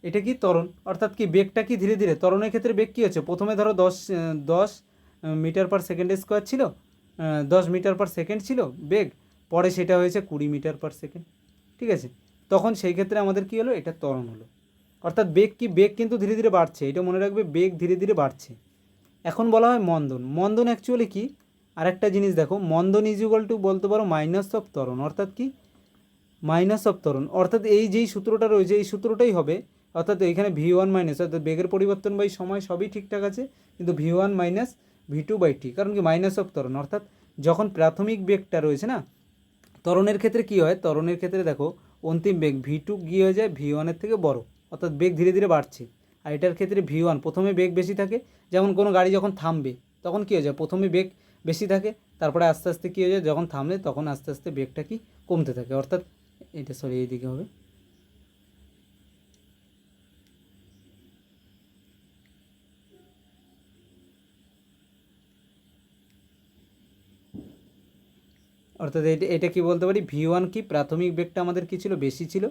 এটা কি ত্বরণ, অর্থাৎ কি বেগটা কি ধীরে ধীরে, ত্বরণের ক্ষেত্রে বেগ কী হচ্ছে, প্রথমে ধরো 10 মিটার পার সেকেন্ড স্কোয়ার ছিল, 10 মিটার পার সেকেন্ড ছিল বেগ, পরে সেটা হয়েছে 20 মিটার পার সেকেন্ড। ঠিক আছে, তখন সেই ক্ষেত্রে আমাদের কী হলো, এটা ত্বরণ হলো। অর্থাৎ বেগ কিন্তু ধীরে ধীরে বাড়ছে, এটা মনে রাখবে, বেগ ধীরে ধীরে বাড়ছে। এখন বলা হয় মন্দন অ্যাকচুয়ালি কি, আরেকটা জিনিস দেখো, মন্দন ইজ ইকুয়াল টু বলতে পারো মাইনাস অফ ত্বরণ, অর্থাৎ কি, মাইনাস অফ ত্বরণ, অর্থাৎ এই যেই সূত্রটা রয়েছে এই সূত্রটাই হবে, অর্থাৎ এখানে V1 মাইনাস অর্থাৎ বেগের পরিবর্তন বাই সময় সবই ঠিকঠাক আছে, কিন্তু V1 মাইনাস V2/T, কারণ কি মাইনাস অফ ত্বরণ, অর্থাৎ যখন প্রাথমিক বেগটা রয়েছে না ত্বরণের ক্ষেত্রে কী হয়, ত্বরণের ক্ষেত্রে দেখো অন্তিম বেগ V2 কী হয়ে যায় V1 এর থেকে বড়, অর্থাৎ বেগ ধীরে ধীরে বাড়ছে। আর এটার ক্ষেত্রে V1 প্রথমে বেগ বেশি থাকে, যেমন কোনো গাড়ি যখন থামবে তখন কী হয়ে যায়, প্রথমে বেগ বেশি থাকে, তারপরে আস্তে আস্তে কী হয়ে যায়, যখন থামবে তখন আস্তে আস্তে বেগটা কি কমতে থাকে, অর্থাৎ এটা সরি এইদিকে হবে। অর্থাৎ এটা কি বলতে পারি, V1 কি প্রাথমিক বেগটা আমাদের কী ছিল, বেশি ছিল,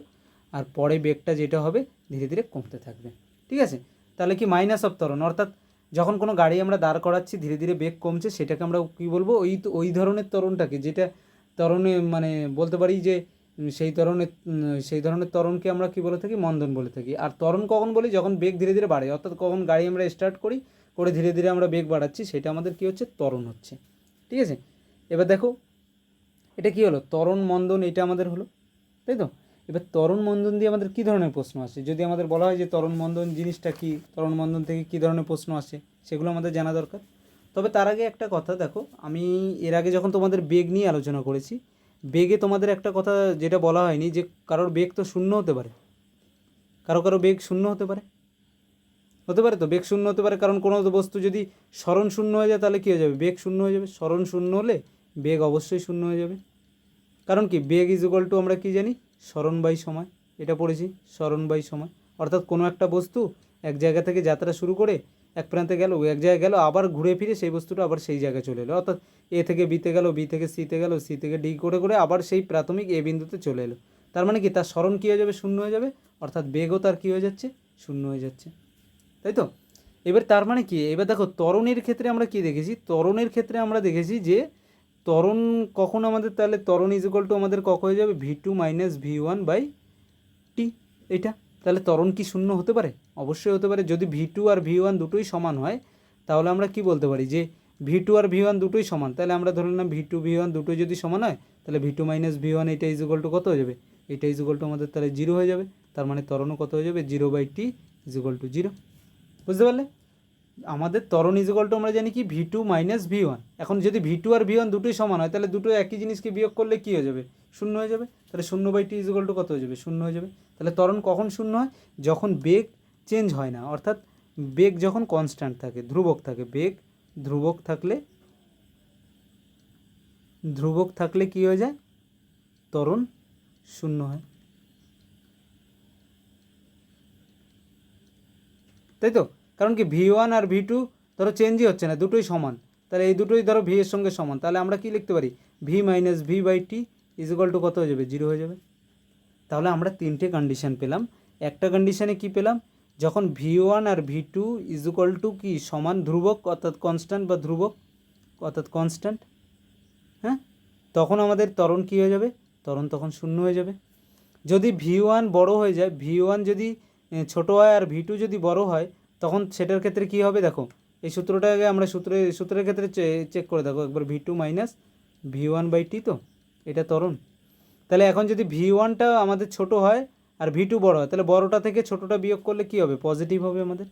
আর পরে বেগটা যেটা হবে ধীরে ধীরে কমতে থাকবে। ঠিক আছে, তাহলে কি মাইনাস অফ ত্বরণ, অর্থাৎ যখন কোনো গাড়ি আমরা দাঁড় করাচ্ছি ধীরে ধীরে বেগ কমছে, সেটাকে আমরা কী বলবো, ওই ধরনের ত্বরণটাকে, যেটা ত্বরণে মানে বলতে পারি যে সেই ধরনের ত্বরণকে আমরা কী বলে থাকি, মন্দন বলে থাকি। আর ত্বরণ কখন বলি, যখন বেগ ধীরে ধীরে বাড়ে, অর্থাৎ কখন গাড়ি আমরা স্টার্ট করি, করে ধীরে ধীরে আমরা বেগ বাড়াচ্ছি, সেটা আমাদের কী হচ্ছে, ত্বরণ হচ্ছে। ঠিক আছে, এবার দেখো এটা কী হলো, ত্বরণ মন্দন, এটা আমাদের হলো, তাই তো। এবার ত্বরণ মন্দন দিয়ে আমাদের কী ধরনের প্রশ্ন আসে, যদি আমাদের বলা হয় যে ত্বরণ মন্দন জিনিসটা কী, ত্বরণ মন্দন থেকে কী ধরনের প্রশ্ন আসে, সেগুলো আমাদের জানা দরকার। তবে তার আগে একটা কথা দেখো, আমি এর আগে যখন তোমাদের বেগ নিয়ে আলোচনা করেছি, বেগে তোমাদের একটা কথা যেটা বলা হয়নি, যে কারোর বেগ তো শূন্য হতে পারে, কারো বেগ শূন্য হতে পারে, তো বেগ শূন্য হতে পারে, কারণ কোনো বস্তু যদি স্মরণ শূন্য হয়ে যায় তাহলে কী হয়ে যাবে, বেগ শূন্য হয়ে যাবে। স্মরণ শূন্য হলে বেগ অবশ্যই শূন্য হয়ে যাবে, কারণ কি বেগ ইজ ইকুয়াল টু আমরা কী জানি, স্মরণ বাই সময়, এটা পড়েছি, স্মরণ বাই সময়। অর্থাৎ কোনো একটা বস্তু এক জায়গা থেকে যাত্রা শুরু করে এক প্রান্তে গেল, এক জায়গায় গেল, আবার ঘুরে ফিরে সেই বস্তুটা আবার সেই জায়গায় চলে এলো, অর্থাৎ এ থেকে বিতে গেল, বি থেকে সিতে গেল, সি থেকে ডি করে করে আবার সেই প্রাথমিক এ বিন্দুতে চলে এলো। তার মানে কি তার স্মরণ কী হয়ে যাবে, শূন্য হয়ে যাবে, অর্থাৎ বেগও তার কী হয়ে যাচ্ছে, শূন্য হয়ে যাচ্ছে, তাই তো। এবার তার মানে কি, এবার দেখো ত্বরণের ক্ষেত্রে আমরা কী দেখেছি, ত্বরণের ক্ষেত্রে আমরা দেখেছি যে ত্বরণ কখন আমাদের, তাহলে ত্বরণ ইজ ইকুয়াল টু আমাদের কখন হয়ে যাবে, V2 মাইনাস V1/T, এটা। তাহলে ত্বরণ কি শূন্য হতে পারে, অবশ্যই হতে পারে। যদি V2 আর V1 দুটোই সমান হয়, তাহলে আমরা কি বলতে পারি যে V2 আর V1 দুটোই সমান, তাহলে আমরা ধরে নিলাম V2 V1 দুটোই যদি সমান হয়, তাহলে V2 মাইনাস V1 এটা ইজ ইকুয়াল টু কত হয়ে যাবে, এটা ইজ ইকুয়াল টু আমাদের তাহলে 0 হয়ে যাবে। তার মানে ত্বরণও কত হয়ে যাবে, 0/T ইজ ইকুয়াল টু 0। বুঝতে পারলে, আমাদের ত্বরণ ইজ ইকুয়াল টু আমরা জানি কি V2 মাইনাস V1। এখন যদি V2 আর V1 দুটোই সমান হয়, তাহলে দুটো একই জিনিসকে বিয়োগ করলে কী হয়ে যাবে, শূন্য হয়ে যাবে। তাহলে 0/T ইজ ইকুয়াল টু কত হয়ে যাবে, শূন্য হয়ে যাবে। তাহলে ত্বরণ কখন শূন্য হয়, যখন বেগ চেঞ্জ হয় না, অর্থাৎ বেগ যখন কনস্ট্যান্ট থাকে, ধ্রুবক থাকে, বেগ ধ্রুবক থাকলে কী হয়ে যায়, ত্বরণ শূন্য হয়, তাই তো। কারণ কি V1 আর V2 ধরো চেঞ্জই হচ্ছে না, দুটোই সমান, তাহলে এই দুটোই ধরো V এর সঙ্গে সমান, তাহলে আমরা কি লিখতে পারি, V minus V/T is equal two কত হয়ে যাবে, 0 হয়ে যাবে। তাহলে আমরা তিনটে কন্ডিশন পেলাম। একটা কন্ডিশনে কি পেলাম, যখন V1 R V2 is equal to কি সমান, ধ্রুবক অর্থাৎ কনস্ট্যান্ট বা ধ্রুবক অর্থাৎ কনস্ট্যান্ট, হ্যাঁ, তখন আমাদের ত্বরণ কী হয়ে যাবে, ত্বরণ তখন শূন্য হয়ে যাবে। যদি V1 বড় হয়ে যায়, V1 যদি ছোটো হয় আর V2 যদি বড় হয়, তখন সেটার ক্ষেত্রে কী হবে, দেখো এই সূত্রটাকে আমরা সূত্রের ক্ষেত্রে চেক করে দেখো একবার, V2 মাইনাস V1/T, তো এটা ত্বরণ। তাহলে এখন যদি V1টা আমাদের ছোট হয় আর V2 বড় হয়, তাহলে বড়টা থেকে ছোটোটা বিয়োগ করলে কী হবে, পজিটিভ হবে, আমাদের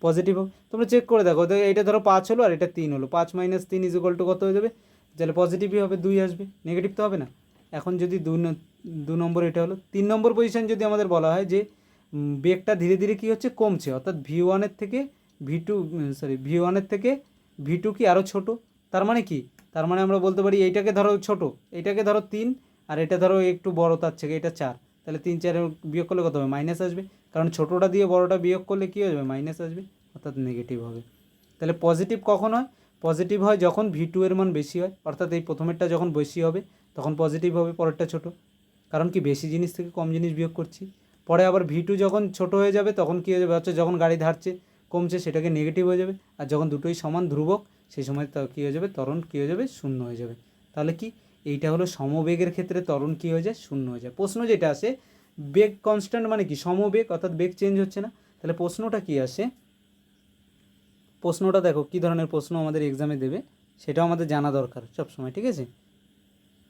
পজিটিভ হবে। তোমরা চেক করে দেখো, এটা ধরো 5 হলো আর এটা 3 হলো, 5 মাইনাস 3 ইজ ইকুয়াল টু কত হয়ে যাবে, তাহলে পজিটিভই হবে, 2 আসবে, নেগেটিভ তো হবে না। এখন যদি 2 নম্বর, এটা হলো 3 নম্বর পজিশন, যদি আমাদের বলা হয় যে বেগটা ধীরে ধীরে কী হচ্ছে, কমছে, অর্থাৎ V1 থেকে V2 কি আরও ছোট, তার মানে কি, তার মানে আমরা বলতে পারি এইটাকে ধরো ছোট, এইটাকে ধরো 3, আর এটা ধরো একটু বড় তার থেকে, এটা 4, তাহলে 3 4 বিয়োগ করলে কত হবে, মাইনাস আসবে, কারণ ছোটোটা দিয়ে বড়টা বিয়োগ করলে কী হয়ে যাবে, মাইনাস আসবে, অর্থাৎ নেগেটিভ হবে। তাহলে পজিটিভ কখন হয়, পজিটিভ হয় যখন V2 এর মান বেশি হয়, অর্থাৎ এই প্রথমেরটা যখন বেশি হবে তখন পজিটিভ হবে, পরেরটা ছোট, কারণ কি বেশি জিনিস থেকে কম জিনিস বিয়োগ করছি। পরে আবার V2 যখন ছোট হয়ে যাবে তখন কী হয়ে যাবে, হচ্ছে যখন গাড়ি ধারছে কমছে, সেটাকে নেগেটিভ হয়ে যাবে, আর যখন দুটোই সমান ধ্রুবক সেই সময় কী হয়ে যাবে, ত্বরণ কী হয়ে যাবে, শূন্য হয়ে যাবে। তাহলে কি এইটা হলো সমবেগের ক্ষেত্রে ত্বরণ কী হয়ে যায়, শূন্য হয়ে যায়। প্রশ্ন যেটা আসে, বেগ কনস্ট্যান্ট মানে কি, সমবেগ, অর্থাৎ বেগ চেঞ্জ হচ্ছে না, তাহলে প্রশ্নটা কী আসে, প্রশ্নটা দেখো কী ধরনের প্রশ্ন আমাদের এক্সামে দেবে, সেটাও আমাদের জানা দরকার সবসময়, ঠিক আছে।